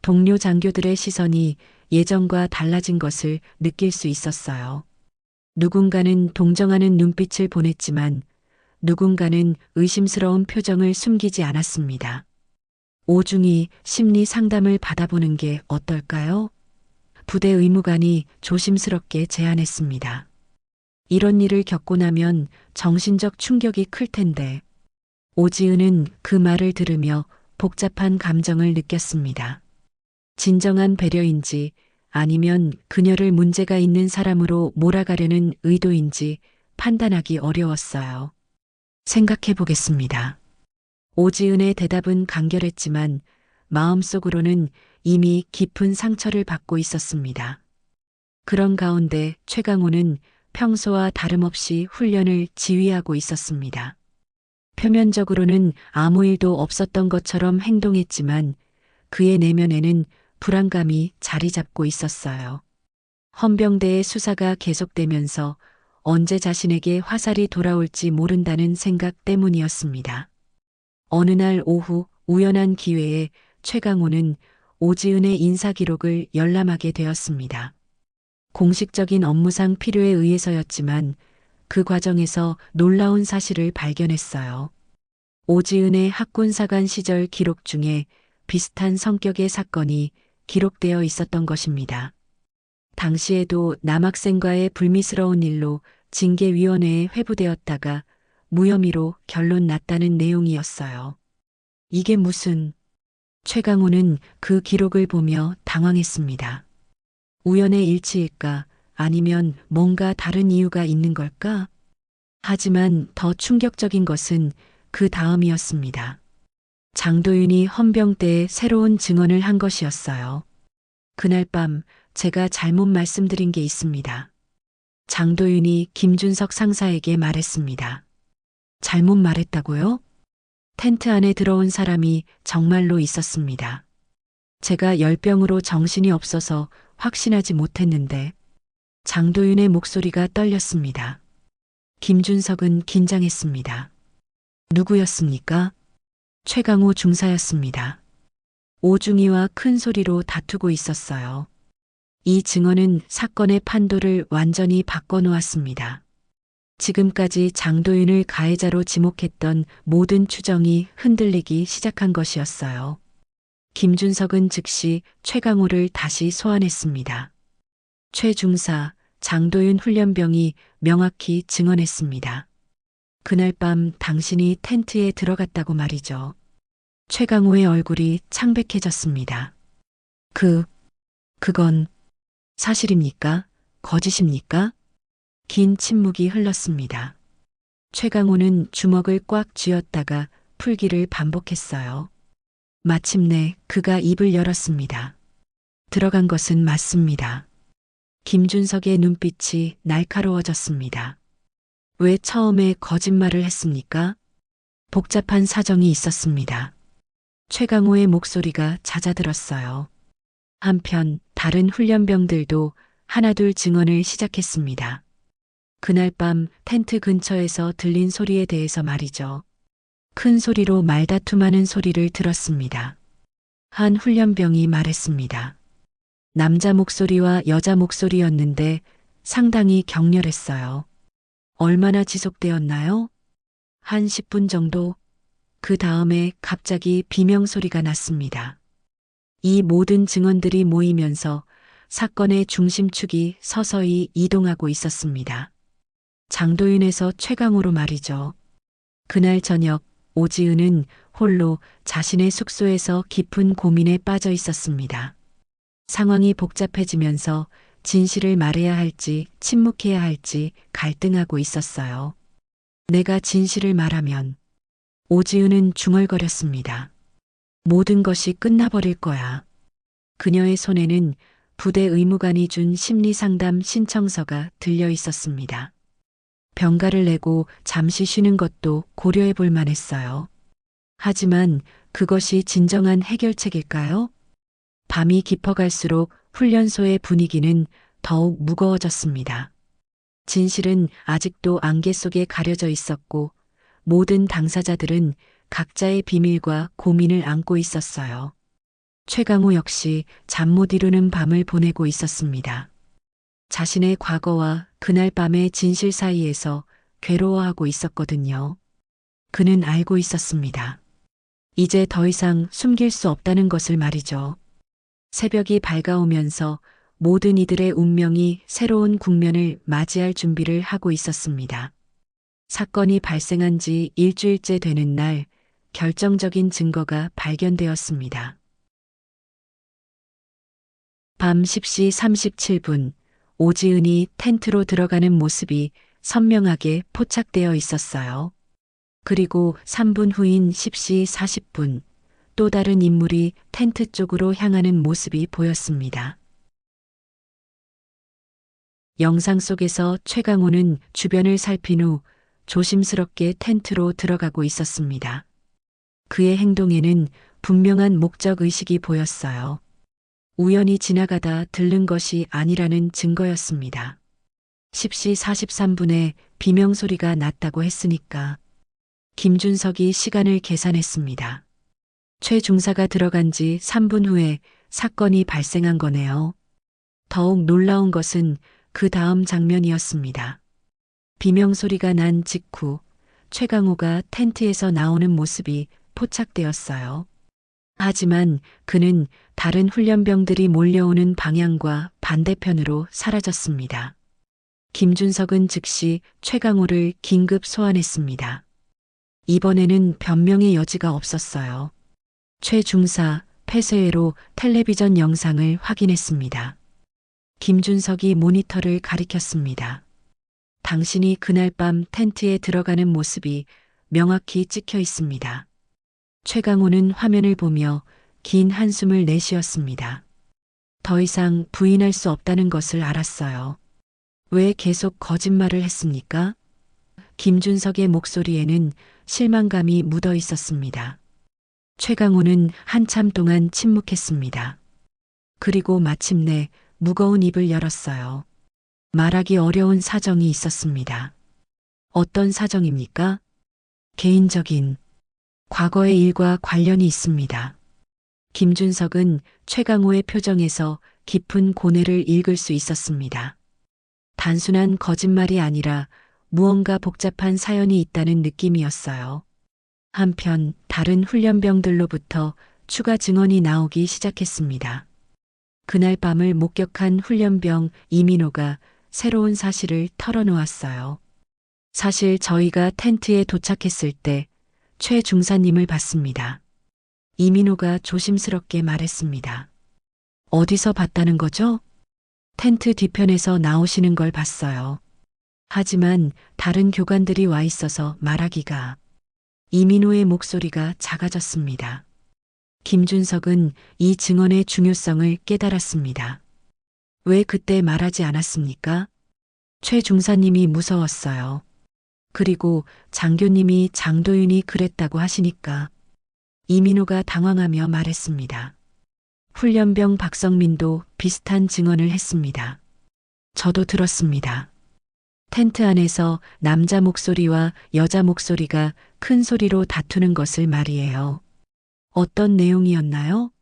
동료 장교들의 시선이 예전과 달라진 것을 느낄 수 있었어요. 누군가는 동정하는 눈빛을 보냈지만 누군가는 의심스러운 표정을 숨기지 않았습니다. 오중이 심리 상담을 받아보는 게 어떨까요? 부대 의무관이 조심스럽게 제안했습니다. 이런 일을 겪고 나면 정신적 충격이 클 텐데. 오지은은 그 말을 들으며 복잡한 감정을 느꼈습니다. 진정한 배려인지 아니면 그녀를 문제가 있는 사람으로 몰아가려는 의도인지 판단하기 어려웠어요. 생각해 보겠습니다. 오지은의 대답은 간결했지만 마음속으로는 이미 깊은 상처를 받고 있었습니다. 그런 가운데 최강호는 평소와 다름없이 훈련을 지휘하고 있었습니다. 표면적으로는 아무 일도 없었던 것처럼 행동했지만 그의 내면에는 불안감이 자리 잡고 있었어요. 헌병대의 수사가 계속되면서 언제 자신에게 화살이 돌아올지 모른다는 생각 때문이었습니다. 어느 날 오후 우연한 기회에 최강호는 오지은의 인사 기록을 열람하게 되었습니다. 공식적인 업무상 필요에 의해서였지만 그 과정에서 놀라운 사실을 발견했어요. 오지은의 학군사관 시절 기록 중에 비슷한 성격의 사건이 기록되어 있었던 것입니다. 당시에도 남학생과의 불미스러운 일로 징계위원회에 회부되었다가 무혐의로 결론 났다는 내용이었어요. 이게 무슨... 최강호는 그 기록을 보며 당황했습니다. 우연의 일치일까? 아니면 뭔가 다른 이유가 있는 걸까? 하지만 더 충격적인 것은 그 다음이었습니다. 장도윤이 헌병 때에 새로운 증언을 한 것이었어요. 그날 밤 제가 잘못 말씀드린 게 있습니다. 장도윤이 김준석 상사에게 말했습니다. 잘못 말했다고요? 텐트 안에 들어온 사람이 정말로 있었습니다. 제가 열병으로 정신이 없어서 확신하지 못했는데 장도윤의 목소리가 떨렸습니다. 김준석은 긴장했습니다. 누구였습니까? 최강호 중사였습니다. 오중이와 큰 소리로 다투고 있었어요. 이 증언은 사건의 판도를 완전히 바꿔놓았습니다. 지금까지 장도윤을 가해자로 지목했던 모든 추정이 흔들리기 시작한 것이었어요. 김준석은 즉시 최강호를 다시 소환했습니다. 최 중사, 장도윤 훈련병이 명확히 증언했습니다. 그날 밤 당신이 텐트에 들어갔다고 말이죠. 최강호의 얼굴이 창백해졌습니다. 그건 사실입니까? 거짓입니까? 긴 침묵이 흘렀습니다. 최강호는 주먹을 꽉 쥐었다가 풀기를 반복했어요. 마침내 그가 입을 열었습니다. 들어간 것은 맞습니다. 김준석의 눈빛이 날카로워졌습니다. 왜 처음에 거짓말을 했습니까? 복잡한 사정이 있었습니다. 최강호의 목소리가 잦아들었어요. 한편 다른 훈련병들도 하나둘 증언을 시작했습니다. 그날 밤 텐트 근처에서 들린 소리에 대해서 말이죠. 큰 소리로 말다툼하는 소리를 들었습니다. 한 훈련병이 말했습니다. 남자 목소리와 여자 목소리였는데 상당히 격렬했어요. 얼마나 지속되었나요? 한 10분 정도? 그 다음에 갑자기 비명소리가 났습니다. 이 모든 증언들이 모이면서 사건의 중심축이 서서히 이동하고 있었습니다. 장도윤에서 최강호로 말이죠. 그날 저녁 오지은은 홀로 자신의 숙소에서 깊은 고민에 빠져 있었습니다. 상황이 복잡해지면서 진실을 말해야 할지 침묵해야 할지 갈등하고 있었어요. 내가 진실을 말하면 오지은은 중얼거렸습니다. 모든 것이 끝나버릴 거야. 그녀의 손에는 부대 의무관이 준 심리상담 신청서가 들려 있었습니다. 병가를 내고 잠시 쉬는 것도 고려해 볼 만했어요. 하지만 그것이 진정한 해결책일까요? 밤이 깊어갈수록 훈련소의 분위기는 더욱 무거워졌습니다. 진실은 아직도 안개 속에 가려져 있었고 모든 당사자들은 각자의 비밀과 고민을 안고 있었어요. 최강호 역시 잠 못 이루는 밤을 보내고 있었습니다. 자신의 과거와 그날 밤의 진실 사이에서 괴로워하고 있었거든요. 그는 알고 있었습니다. 이제 더 이상 숨길 수 없다는 것을 말이죠. 새벽이 밝아오면서 모든 이들의 운명이 새로운 국면을 맞이할 준비를 하고 있었습니다. 사건이 발생한 지 일주일째 되는 날 결정적인 증거가 발견되었습니다. 밤 10시 37분 오지은이 텐트로 들어가는 모습이 선명하게 포착되어 있었어요. 그리고 3분 후인 10시 40분 또 다른 인물이 텐트 쪽으로 향하는 모습이 보였습니다. 영상 속에서 최강호는 주변을 살핀 후 조심스럽게 텐트로 들어가고 있었습니다. 그의 행동에는 분명한 목적 의식이 보였어요. 우연히 지나가다 들른 것이 아니라는 증거였습니다. 10시 43분에 비명소리가 났다고 했으니까 김준석이 시간을 계산했습니다. 최 중사가 들어간 지 3분 후에 사건이 발생한 거네요. 더욱 놀라운 것은 그 다음 장면이었습니다. 비명소리가 난 직후 최강호가 텐트에서 나오는 모습이 포착되었어요. 하지만 그는 다른 훈련병들이 몰려오는 방향과 반대편으로 사라졌습니다. 김준석은 즉시 최강호를 긴급 소환했습니다. 이번에는 변명의 여지가 없었어요. 최 중사 폐쇄회로 텔레비전 영상을 확인했습니다. 김준석이 모니터를 가리켰습니다. 당신이 그날 밤 텐트에 들어가는 모습이 명확히 찍혀 있습니다. 최강호는 화면을 보며 긴 한숨을 내쉬었습니다. 더 이상 부인할 수 없다는 것을 알았어요. 왜 계속 거짓말을 했습니까? 김준석의 목소리에는 실망감이 묻어 있었습니다. 최강호는 한참 동안 침묵했습니다. 그리고 마침내 무거운 입을 열었어요. 말하기 어려운 사정이 있었습니다. 어떤 사정입니까? 개인적인, 과거의 일과 관련이 있습니다. 김준석은 최강호의 표정에서 깊은 고뇌를 읽을 수 있었습니다. 단순한 거짓말이 아니라 무언가 복잡한 사연이 있다는 느낌이었어요. 한편 다른 훈련병들로부터 추가 증언이 나오기 시작했습니다. 그날 밤을 목격한 훈련병 이민호가 새로운 사실을 털어놓았어요. 사실 저희가 텐트에 도착했을 때 최 중사님을 봤습니다. 이민호가 조심스럽게 말했습니다. 어디서 봤다는 거죠? 텐트 뒤편에서 나오시는 걸 봤어요. 하지만 다른 교관들이 와 있어서 말하기가. 이민호의 목소리가 작아졌습니다. 김준석은 이 증언의 중요성을 깨달았습니다. 왜 그때 말하지 않았습니까? 최 중사님이 무서웠어요. 그리고 장교님이 장도윤이 그랬다고 하시니까. 이민호가 당황하며 말했습니다. 훈련병 박성민도 비슷한 증언을 했습니다. 저도 들었습니다. 텐트 안에서 남자 목소리와 여자 목소리가 큰 소리로 다투는 것을 말이에요. 어떤 내용이었나요?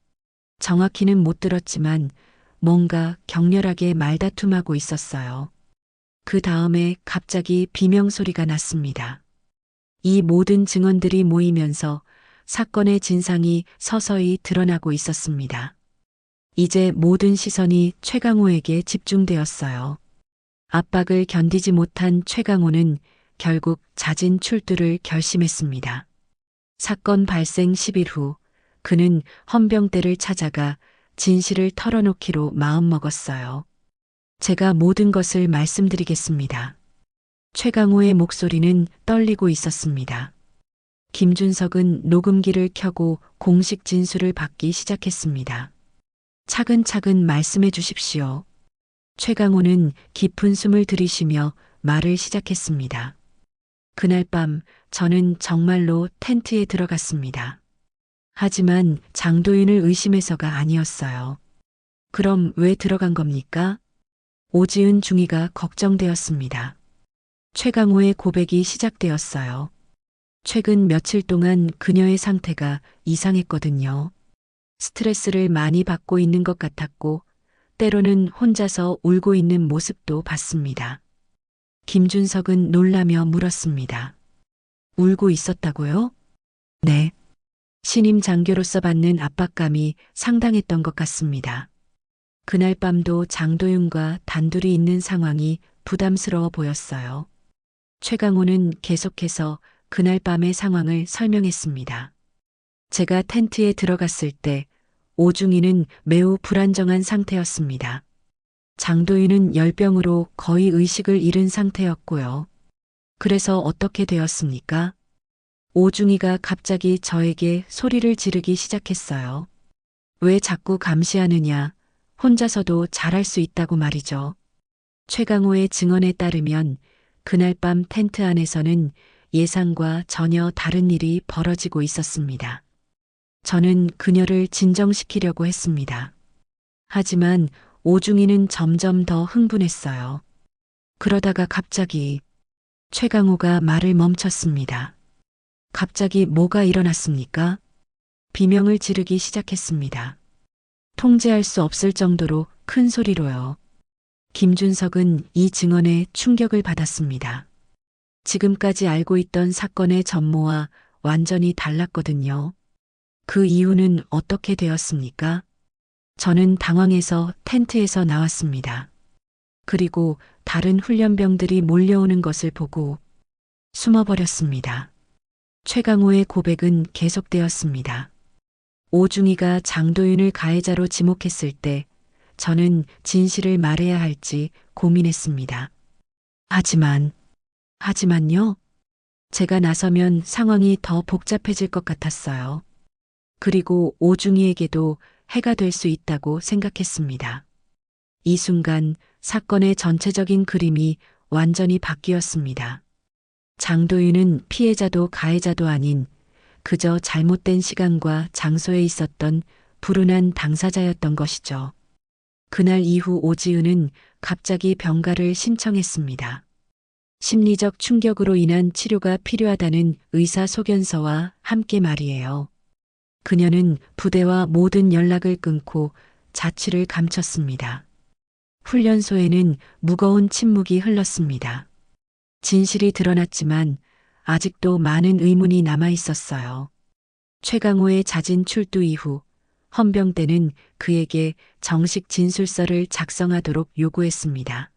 정확히는 못 들었지만 뭔가 격렬하게 말다툼하고 있었어요. 그 다음에 갑자기 비명소리가 났습니다. 이 모든 증언들이 모이면서 사건의 진상이 서서히 드러나고 있었습니다. 이제 모든 시선이 최강호에게 집중되었어요. 압박을 견디지 못한 최강호는 결국 잦은 출두를 결심했습니다. 사건 발생 10일 후 그는 헌병대를 찾아가 진실을 털어놓기로 마음먹었어요. 제가 모든 것을 말씀드리겠습니다. 최강호의 목소리는 떨리고 있었습니다. 김준석은 녹음기를 켜고 공식 진술을 받기 시작했습니다. 차근차근 말씀해 주십시오. 최강호는 깊은 숨을 들이쉬며 말을 시작했습니다. 그날 밤 저는 정말로 텐트에 들어갔습니다. 하지만 장도윤을 의심해서가 아니었어요. 그럼 왜 들어간 겁니까? 오지은 중위가 걱정되었습니다. 최강호의 고백이 시작되었어요. 최근 며칠 동안 그녀의 상태가 이상했거든요. 스트레스를 많이 받고 있는 것 같았고 때로는 혼자서 울고 있는 모습도 봤습니다. 김준석은 놀라며 물었습니다. 울고 있었다고요? 네. 신임 장교로서 받는 압박감이 상당했던 것 같습니다. 그날 밤도 장도윤과 단둘이 있는 상황이 부담스러워 보였어요. 최강호는 계속해서 그날 밤의 상황을 설명했습니다. 제가 텐트에 들어갔을 때 오중이는 매우 불안정한 상태였습니다. 장도윤은 열병으로 거의 의식을 잃은 상태였고요. 그래서 어떻게 되었습니까? 오중이가 갑자기 저에게 소리를 지르기 시작했어요. 왜 자꾸 감시하느냐? 혼자서도 잘할 수 있다고 말이죠. 최강호의 증언에 따르면 그날 밤 텐트 안에서는 예상과 전혀 다른 일이 벌어지고 있었습니다. 저는 그녀를 진정시키려고 했습니다. 하지만 오중이는 점점 더 흥분했어요. 그러다가 갑자기 최강호가 말을 멈췄습니다. 갑자기 뭐가 일어났습니까? 비명을 지르기 시작했습니다. 통제할 수 없을 정도로 큰 소리로요. 김준석은 이 증언에 충격을 받았습니다. 지금까지 알고 있던 사건의 전모와 완전히 달랐거든요. 그 이유는 어떻게 되었습니까? 저는 당황해서 텐트에서 나왔습니다. 그리고 다른 훈련병들이 몰려오는 것을 보고 숨어버렸습니다. 최강호의 고백은 계속되었습니다. 오중이가 장도윤을 가해자로 지목했을 때 저는 진실을 말해야 할지 고민했습니다. 하지만요. 제가 나서면 상황이 더 복잡해질 것 같았어요. 그리고 오중이에게도 해가 될 수 있다고 생각했습니다. 이 순간 사건의 전체적인 그림이 완전히 바뀌었습니다. 장도윤은 피해자도 가해자도 아닌 그저 잘못된 시간과 장소에 있었던 불운한 당사자였던 것이죠. 그날 이후 오지은은 갑자기 병가를 신청했습니다. 심리적 충격으로 인한 치료가 필요하다는 의사 소견서와 함께 말이에요. 그녀는 부대와 모든 연락을 끊고 자취를 감췄습니다. 훈련소에는 무거운 침묵이 흘렀습니다. 진실이 드러났지만 아직도 많은 의문이 남아 있었어요. 최강호의 자진 출두 이후 헌병대는 그에게 정식 진술서를 작성하도록 요구했습니다.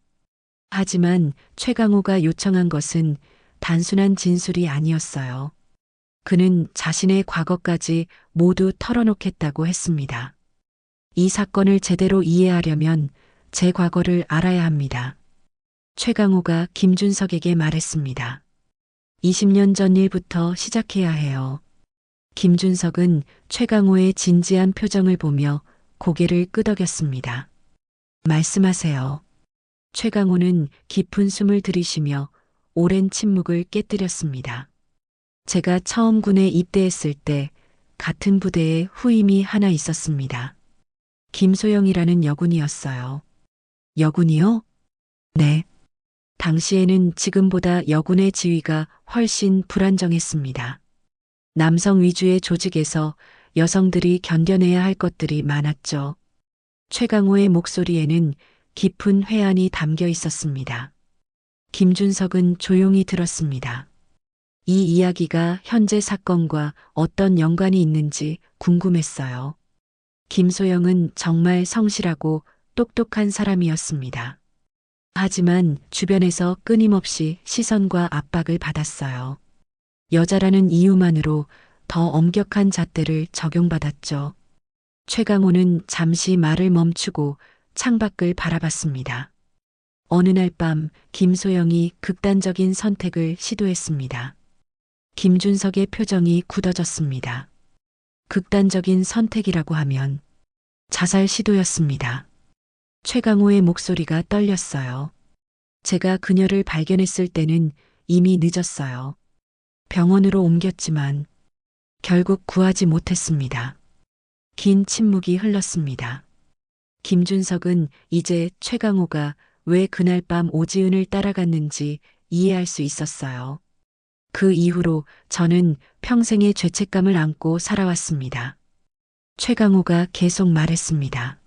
하지만 최강호가 요청한 것은 단순한 진술이 아니었어요. 그는 자신의 과거까지 모두 털어놓겠다고 했습니다. 이 사건을 제대로 이해하려면 제 과거를 알아야 합니다. 최강호가 김준석에게 말했습니다. 20년 전 일부터 시작해야 해요. 김준석은 최강호의 진지한 표정을 보며 고개를 끄덕였습니다. 말씀하세요. 최강호는 깊은 숨을 들이쉬며 오랜 침묵을 깨뜨렸습니다. 제가 처음 군에 입대했을 때 같은 부대에 후임이 하나 있었습니다. 김소영이라는 여군이었어요. 여군이요? 네. 당시에는 지금보다 여군의 지위가 훨씬 불안정했습니다. 남성 위주의 조직에서 여성들이 견뎌내야 할 것들이 많았죠. 최강호의 목소리에는 깊은 회한이 담겨 있었습니다. 김준석은 조용히 들었습니다. 이 이야기가 현재 사건과 어떤 연관이 있는지 궁금했어요. 김소영은 정말 성실하고 똑똑한 사람이었습니다. 하지만 주변에서 끊임없이 시선과 압박을 받았어요. 여자라는 이유만으로 더 엄격한 잣대를 적용받았죠. 최강호는 잠시 말을 멈추고 창밖을 바라봤습니다. 어느 날 밤 김소영이 극단적인 선택을 시도했습니다. 김준석의 표정이 굳어졌습니다. 극단적인 선택이라고 하면 자살 시도였습니다. 최강호의 목소리가 떨렸어요. 제가 그녀를 발견했을 때는 이미 늦었어요. 병원으로 옮겼지만 결국 구하지 못했습니다. 긴 침묵이 흘렀습니다. 김준석은 이제 최강호가 왜 그날 밤 오지은을 따라갔는지 이해할 수 있었어요. 그 이후로 저는 평생의 죄책감을 안고 살아왔습니다. 최강호가 계속 말했습니다.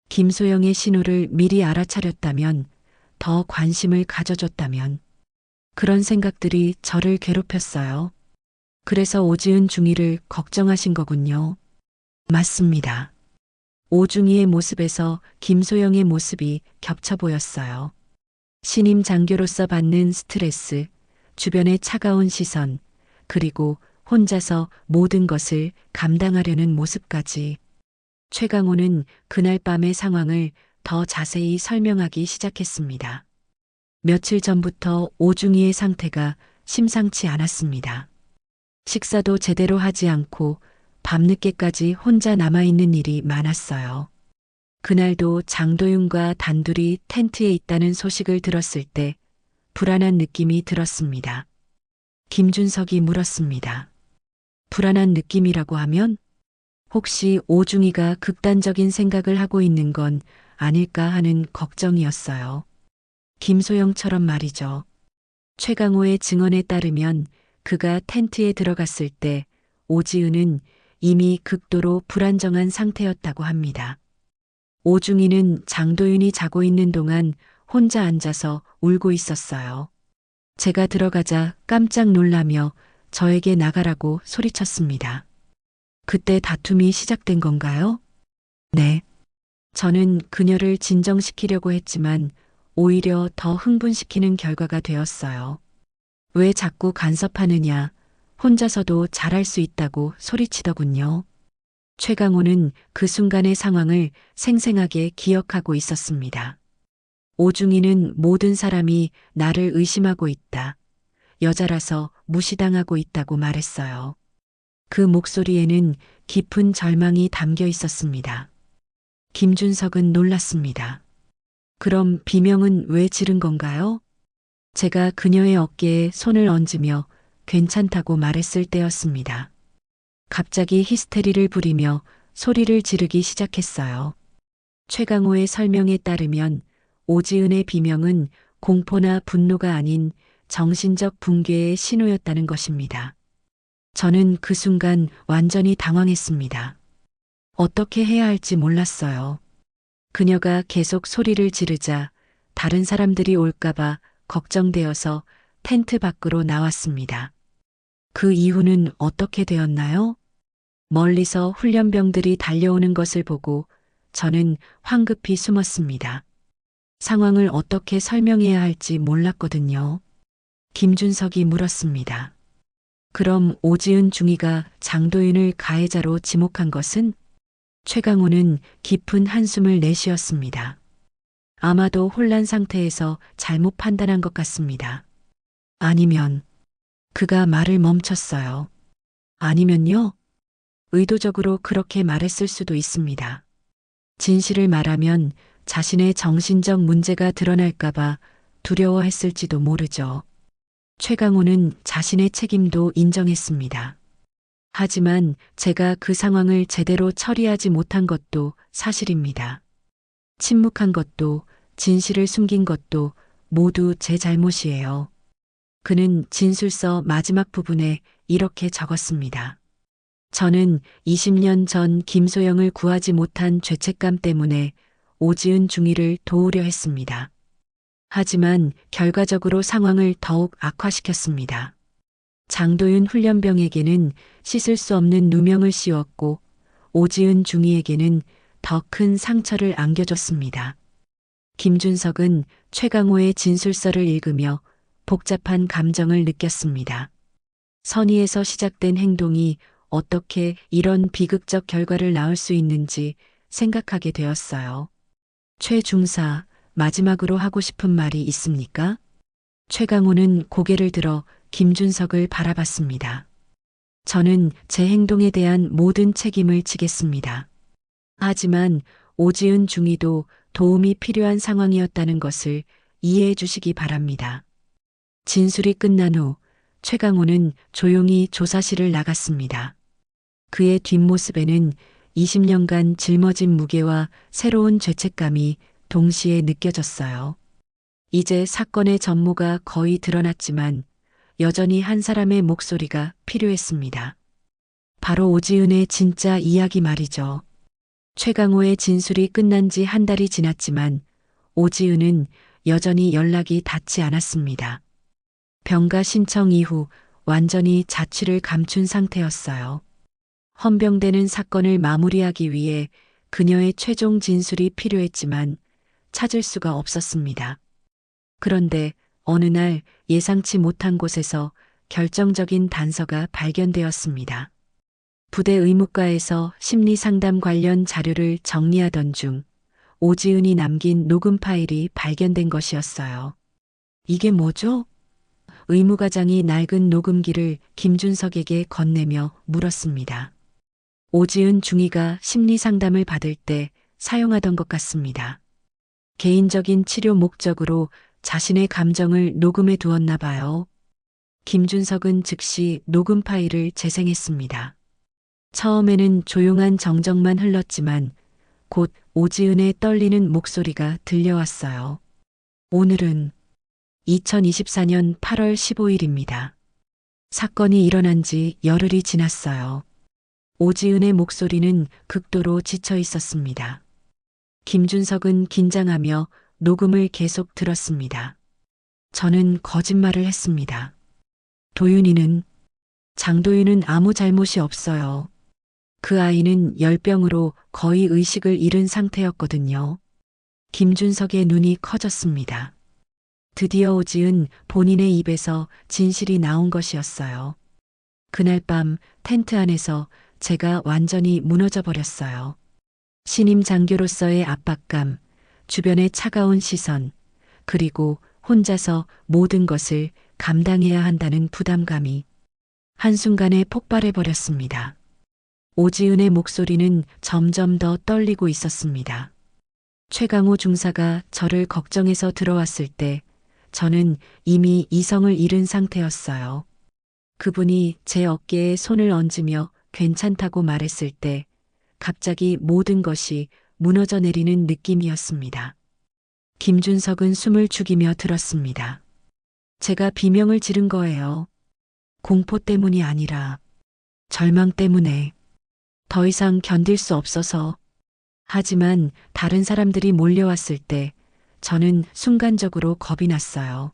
김소영의 신호를 미리 알아차렸다면, 더 관심을 가져줬다면, 그런 생각들이 저를 괴롭혔어요. 그래서 오지은 중위를 걱정하신 거군요. 맞습니다. 오중이의 모습에서 김소영의 모습이 겹쳐 보였어요. 신임 장교로서 받는 스트레스, 주변의 차가운 시선, 그리고 혼자서 모든 것을 감당하려는 모습까지. 최강호는 그날 밤의 상황을 더 자세히 설명하기 시작했습니다. 며칠 전부터 오중이의 상태가 심상치 않았습니다. 식사도 제대로 하지 않고 밤늦게까지 혼자 남아있는 일이 많았어요. 그날도 장도윤과 단둘이 텐트에 있다는 소식을 들었을 때 불안한 느낌이 들었습니다. 김준석이 물었습니다. 불안한 느낌이라고 하면 혹시 오중이가 극단적인 생각을 하고 있는 건 아닐까 하는 걱정이었어요. 김소영처럼 말이죠. 최강호의 증언에 따르면 그가 텐트에 들어갔을 때 오지은은 이미 극도로 불안정한 상태였다고 합니다. 오중이는 장도윤이 자고 있는 동안 혼자 앉아서 울고 있었어요. 제가 들어가자 깜짝 놀라며 저에게 나가라고 소리쳤습니다. 그때 다툼이 시작된 건가요? 네. 저는 그녀를 진정시키려고 했지만 오히려 더 흥분시키는 결과가 되었어요. 왜 자꾸 간섭하느냐, 혼자서도 잘할 수 있다고 소리치더군요. 최강호는 그 순간의 상황을 생생하게 기억하고 있었습니다. 오중이는 모든 사람이 나를 의심하고 있다. 여자라서 무시당하고 있다고 말했어요. 그 목소리에는 깊은 절망이 담겨 있었습니다. 김준석은 놀랐습니다. 그럼 비명은 왜 지른 건가요? 제가 그녀의 어깨에 손을 얹으며 괜찮다고 말했을 때였습니다. 갑자기 히스테리를 부리며 소리를 지르기 시작했어요. 최강호의 설명에 따르면 오지은의 비명은 공포나 분노가 아닌 정신적 붕괴의 신호였다는 것입니다. 저는 그 순간 완전히 당황했습니다. 어떻게 해야 할지 몰랐어요. 그녀가 계속 소리를 지르자 다른 사람들이 올까봐 걱정되어서 텐트 밖으로 나왔습니다. 그 이후는 어떻게 되었나요? 멀리서 훈련병들이 달려오는 것을 보고 저는 황급히 숨었습니다. 상황을 어떻게 설명해야 할지 몰랐거든요. 김준석이 물었습니다. 그럼 오지은 중이가 장도윤을 가해자로 지목한 것은? 최강호는 깊은 한숨을 내쉬었습니다. 아마도 혼란 상태에서 잘못 판단한 것 같습니다. 아니면 그가 말을 멈췄어요. 아니면요? 의도적으로 그렇게 말했을 수도 있습니다. 진실을 말하면 자신의 정신적 문제가 드러날까봐 두려워했을지도 모르죠. 최강호는 자신의 책임도 인정했습니다. 하지만 제가 그 상황을 제대로 처리하지 못한 것도 사실입니다. 침묵한 것도 진실을 숨긴 것도 모두 제 잘못이에요. 그는 진술서 마지막 부분에 이렇게 적었습니다. 저는 20년 전 김소영을 구하지 못한 죄책감 때문에 오지은 중위를 도우려 했습니다. 하지만 결과적으로 상황을 더욱 악화시켰습니다. 장도윤 훈련병에게는 씻을 수 없는 누명을 씌웠고 오지은 중위에게는 더 큰 상처를 안겨줬습니다. 김준석은 최강호의 진술서를 읽으며 복잡한 감정을 느꼈습니다. 선의에서 시작된 행동이 어떻게 이런 비극적 결과를 낳을 수 있는지 생각하게 되었어요. 최 중사, 마지막으로 하고 싶은 말이 있습니까? 최강호는 고개를 들어 김준석을 바라봤습니다. 저는 제 행동에 대한 모든 책임을 지겠습니다. 하지만 오지은 중위도 도움이 필요한 상황이었다는 것을 이해해 주시기 바랍니다. 진술이 끝난 후 최강호는 조용히 조사실을 나갔습니다. 그의 뒷모습에는 20년간 짊어진 무게와 새로운 죄책감이 동시에 느껴졌어요. 이제 사건의 전모가 거의 드러났지만 여전히 한 사람의 목소리가 필요했습니다. 바로 오지은의 진짜 이야기 말이죠. 최강호의 진술이 끝난 지 한 달이 지났지만 오지은은 여전히 연락이 닿지 않았습니다. 병가 신청 이후 완전히 자취를 감춘 상태였어요. 헌병되는 사건을 마무리하기 위해 그녀의 최종 진술이 필요했지만 찾을 수가 없었습니다. 그런데 어느 날 예상치 못한 곳에서 결정적인 단서가 발견되었습니다. 부대 의무과에서 심리상담 관련 자료를 정리하던 중 오지은이 남긴 녹음 파일이 발견된 것이었어요. 이게 뭐죠? 의무과장이 낡은 녹음기를 김준석에게 건네며 물었습니다. 오지은 중위가 심리상담을 받을 때 사용하던 것 같습니다. 개인적인 치료 목적으로 자신의 감정을 녹음해 두었나 봐요. 김준석은 즉시 녹음 파일을 재생했습니다. 처음에는 조용한 정적만 흘렀지만 곧 오지은의 떨리는 목소리가 들려왔어요. 오늘은 2024년 8월 15일입니다. 사건이 일어난 지 열흘이 지났어요. 오지은의 목소리는 극도로 지쳐 있었습니다. 김준석은 긴장하며 녹음을 계속 들었습니다. 저는 거짓말을 했습니다. 도윤이는, 장도윤은 아무 잘못이 없어요. 그 아이는 열병으로 거의 의식을 잃은 상태였거든요. 김준석의 눈이 커졌습니다. 드디어 오지은 본인의 입에서 진실이 나온 것이었어요. 그날 밤 텐트 안에서 제가 완전히 무너져 버렸어요. 신임 장교로서의 압박감, 주변의 차가운 시선, 그리고 혼자서 모든 것을 감당해야 한다는 부담감이 한순간에 폭발해 버렸습니다. 오지은의 목소리는 점점 더 떨리고 있었습니다. 최강호 중사가 저를 걱정해서 들어왔을 때 저는 이미 이성을 잃은 상태였어요. 그분이 제 어깨에 손을 얹으며 괜찮다고 말했을 때 갑자기 모든 것이 무너져 내리는 느낌이었습니다. 김준석은 숨을 죽이며 들었습니다. 제가 비명을 지른 거예요. 공포 때문이 아니라 절망 때문에. 더 이상 견딜 수 없어서. 하지만 다른 사람들이 몰려왔을 때 저는 순간적으로 겁이 났어요.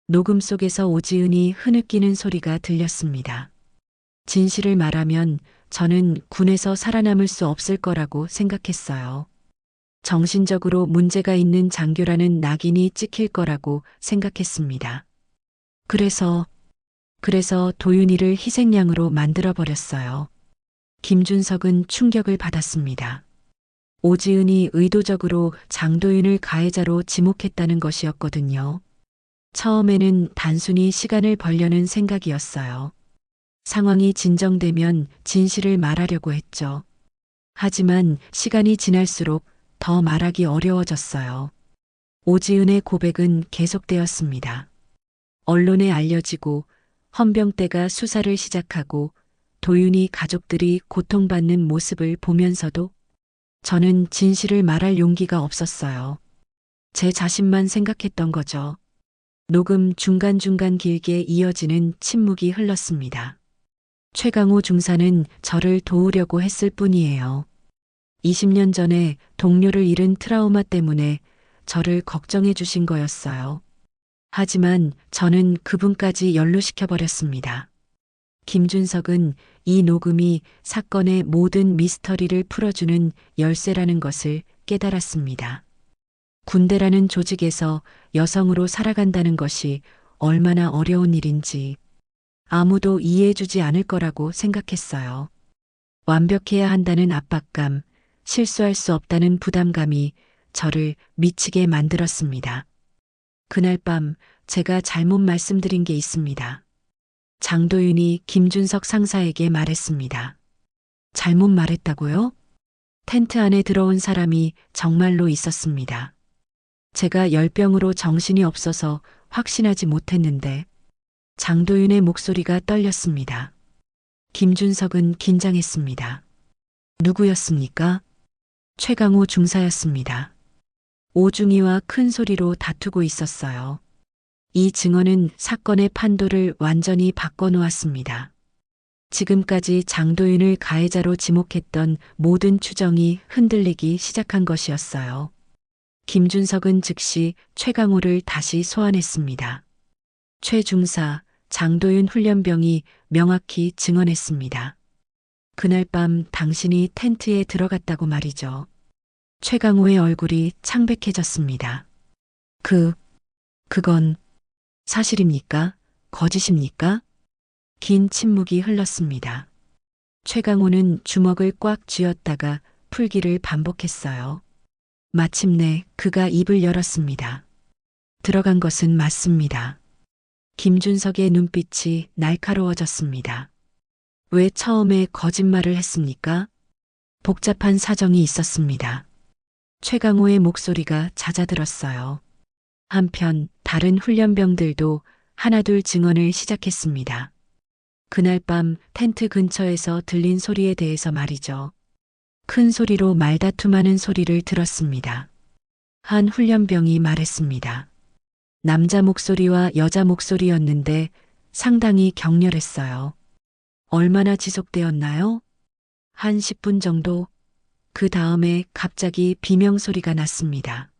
녹음 속에서 오지은이 흐느끼는 소리가 들렸습니다. 진실을 말하면 저는 군에서 살아남을 수 없을 거라고 생각했어요. 정신적으로 문제가 있는 장교라는 낙인이 찍힐 거라고 생각했습니다. 그래서 도윤이를 희생양으로 만들어버렸어요. 김준석은 충격을 받았습니다. 오지은이 의도적으로 장도윤을 가해자로 지목했다는 것이었거든요. 처음에는 단순히 시간을 벌려는 생각이었어요. 상황이 진정되면 진실을 말하려고 했죠. 하지만 시간이 지날수록 더 말하기 어려워졌어요. 오지은의 고백은 계속되었습니다. 언론에 알려지고 헌병대가 수사를 시작하고 도윤이 가족들이 고통받는 모습을 보면서도 저는 진실을 말할 용기가 없었어요. 제 자신만 생각했던 거죠. 녹음 중간중간 길게 이어지는 침묵이 흘렀습니다. 최강호 중사는 저를 도우려고 했을 뿐이에요. 20년 전에 동료를 잃은 트라우마 때문에 저를 걱정해 주신 거였어요. 하지만 저는 그분까지 연루시켜버렸습니다. 김준석은 이 녹음이 사건의 모든 미스터리를 풀어주는 열쇠라는 것을 깨달았습니다. 군대라는 조직에서 여성으로 살아간다는 것이 얼마나 어려운 일인지 아무도 이해해주지 않을 거라고 생각했어요. 완벽해야 한다는 압박감, 실수할 수 없다는 부담감이 저를 미치게 만들었습니다. 그날 밤 제가 잘못 말씀드린 게 있습니다. 장도윤이 김준석 상사에게 말했습니다. 잘못 말했다고요? 텐트 안에 들어온 사람이 정말로 있었습니다. 제가 열병으로 정신이 없어서 확신하지 못했는데 장도윤의 목소리가 떨렸습니다. 김준석은 긴장했습니다. 누구였습니까? 최강호 중사였습니다. 오중이와 큰 소리로 다투고 있었어요. 이 증언은 사건의 판도를 완전히 바꿔놓았습니다. 지금까지 장도윤을 가해자로 지목했던 모든 추정이 흔들리기 시작한 것이었어요. 김준석은 즉시 최강호를 다시 소환했습니다. 최 중사, 장도윤 훈련병이 명확히 증언했습니다. 그날 밤 당신이 텐트에 들어갔다고 말이죠. 최강호의 얼굴이 창백해졌습니다. 그건 사실입니까? 거짓입니까? 긴 침묵이 흘렀습니다. 최강호는 주먹을 꽉 쥐었다가 풀기를 반복했어요. 마침내 그가 입을 열었습니다. 들어간 것은 맞습니다. 김준석의 눈빛이 날카로워졌습니다. 왜 처음에 거짓말을 했습니까? 복잡한 사정이 있었습니다. 최강호의 목소리가 잦아들었어요. 한편 다른 훈련병들도 하나둘 증언을 시작했습니다. 그날 밤 텐트 근처에서 들린 소리에 대해서 말이죠. 큰 소리로 말다툼하는 소리를 들었습니다. 한 훈련병이 말했습니다. 남자 목소리와 여자 목소리였는데 상당히 격렬했어요. 얼마나 지속되었나요? 한 10분 정도? 그 다음에 갑자기 비명소리가 났습니다.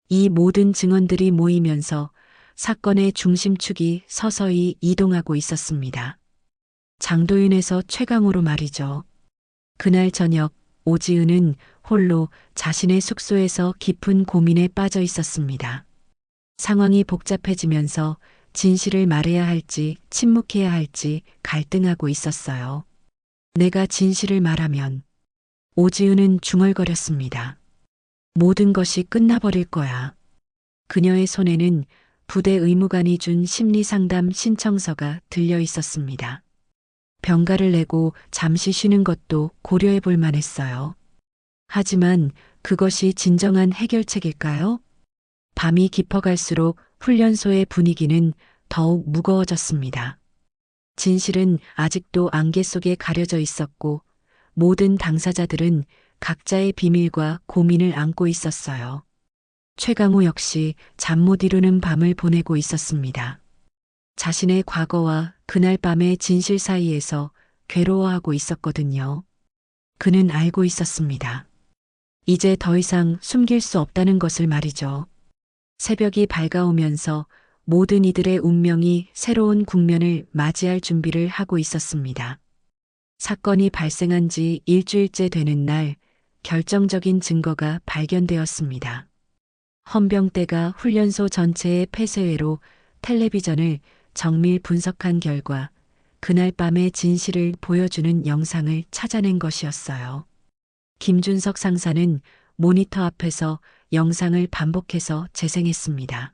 이 모든 증언들이 모이면서 사건의 중심축이 서서히 이동하고 있었습니다. 장도윤에서 최강호로 말이죠. 그날 저녁 오지은은 홀로 자신의 숙소에서 깊은 고민에 빠져 있었습니다. 상황이 복잡해지면서 진실을 말해야 할지 침묵해야 할지 갈등하고 있었어요. 내가 진실을 말하면 오지은은 중얼거렸습니다. 모든 것이 끝나버릴 거야. 그녀의 손에는 부대 의무관이 준 심리상담 신청서가 들려 있었습니다. 병가를 내고 잠시 쉬는 것도 고려해 볼 만했어요. 하지만 그것이 진정한 해결책일까요? 밤이 깊어갈수록 훈련소의 분위기는 더욱 무거워졌습니다. 진실은 아직도 안개 속에 가려져 있었고 모든 당사자들은 각자의 비밀과 고민을 안고 있었어요. 최강호 역시 잠 못 이루는 밤을 보내고 있었습니다. 자신의 과거와 그날 밤의 진실 사이에서 괴로워하고 있었거든요. 그는 알고 있었습니다. 이제 더 이상 숨길 수 없다는 것을 말이죠. 새벽이 밝아오면서 모든 이들의 운명이 새로운 국면을 맞이할 준비를 하고 있었습니다. 사건이 발생한 지 일주일째 되는 날 결정적인 증거가 발견되었습니다. 헌병대가 훈련소 전체의 폐쇄회로 텔레비전을 정밀 분석한 결과 그날 밤의 진실을 보여주는 영상을 찾아낸 것이었어요. 김준석 상사는 모니터 앞에서 영상을 반복해서 재생했습니다.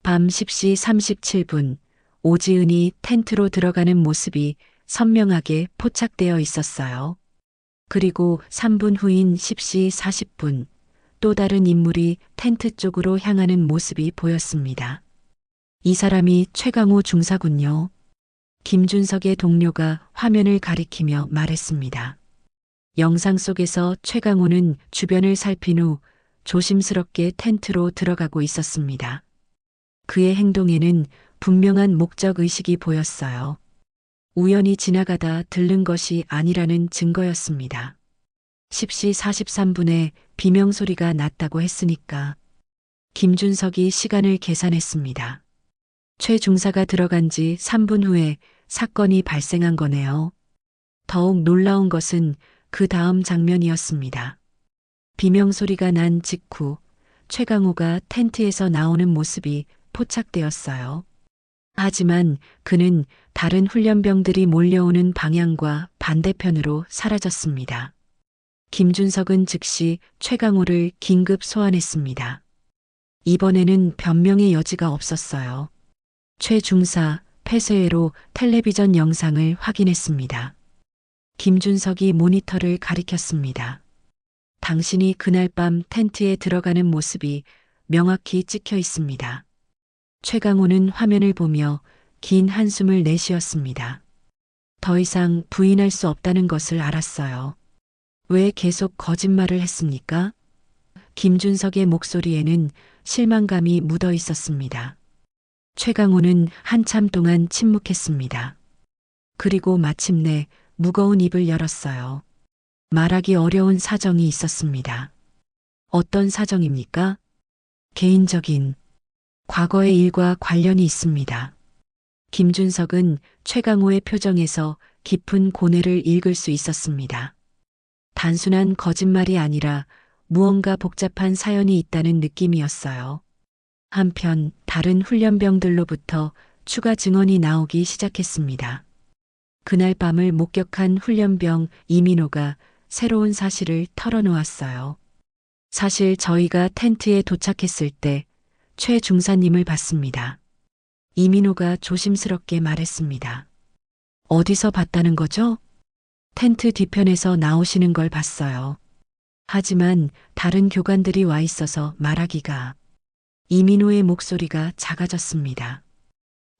밤 10시 37분 오지은이 텐트로 들어가는 모습이 선명하게 포착되어 있었어요. 그리고 3분 후인 10시 40분 또 다른 인물이 텐트 쪽으로 향하는 모습이 보였습니다. 이 사람이 최강호 중사군요. 김준석의 동료가 화면을 가리키며 말했습니다. 영상 속에서 최강호는 주변을 살핀 후 조심스럽게 텐트로 들어가고 있었습니다. 그의 행동에는 분명한 목적 의식이 보였어요. 우연히 지나가다 들른 것이 아니라는 증거였습니다. 10시 43분에 비명소리가 났다고 했으니까 김준석이 시간을 계산했습니다. 최 중사가 들어간 지 3분 후에 사건이 발생한 거네요. 더욱 놀라운 것은 그 다음 장면이었습니다. 비명소리가 난 직후 최강호가 텐트에서 나오는 모습이 포착되었어요. 하지만 그는 다른 훈련병들이 몰려오는 방향과 반대편으로 사라졌습니다. 김준석은 즉시 최강호를 긴급 소환했습니다. 이번에는 변명의 여지가 없었어요. 최 중사 폐쇄회로 텔레비전 영상을 확인했습니다. 김준석이 모니터를 가리켰습니다. 당신이 그날 밤 텐트에 들어가는 모습이 명확히 찍혀 있습니다. 최강호는 화면을 보며 긴 한숨을 내쉬었습니다. 더 이상 부인할 수 없다는 것을 알았어요. 왜 계속 거짓말을 했습니까? 김준석의 목소리에는 실망감이 묻어 있었습니다. 최강호는 한참 동안 침묵했습니다. 그리고 마침내 무거운 입을 열었어요. 말하기 어려운 사정이 있었습니다. 어떤 사정입니까? 개인적인, 과거의 일과 관련이 있습니다. 김준석은 최강호의 표정에서 깊은 고뇌를 읽을 수 있었습니다. 단순한 거짓말이 아니라 무언가 복잡한 사연이 있다는 느낌이었어요. 한편 다른 훈련병들로부터 추가 증언이 나오기 시작했습니다. 그날 밤을 목격한 훈련병 이민호가 새로운 사실을 털어놓았어요. 사실 저희가 텐트에 도착했을 때 최 중사님을 봤습니다. 이민호가 조심스럽게 말했습니다. 어디서 봤다는 거죠? 텐트 뒤편에서 나오시는 걸 봤어요. 하지만 다른 교관들이 와 있어서 말하기가. 이민호의 목소리가 작아졌습니다.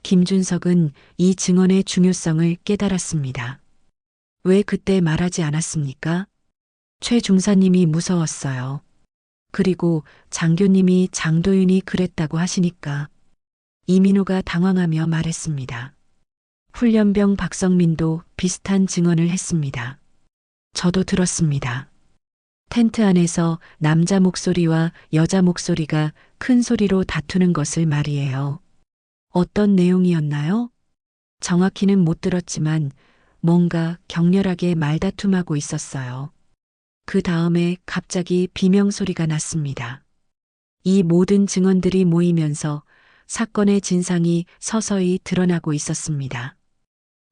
김준석은 이 증언의 중요성을 깨달았습니다. 왜 그때 말하지 않았습니까? 최 중사님이 무서웠어요. 그리고 장교님이 장도윤이 그랬다고 하시니까. 이민호가 당황하며 말했습니다. 훈련병 박성민도 비슷한 증언을 했습니다. 저도 들었습니다. 텐트 안에서 남자 목소리와 여자 목소리가 큰 소리로 다투는 것을 말이에요. 어떤 내용이었나요? 정확히는 못 들었지만 뭔가 격렬하게 말다툼하고 있었어요. 그 다음에 갑자기 비명소리가 났습니다. 이 모든 증언들이 모이면서 사건의 진상이 서서히 드러나고 있었습니다.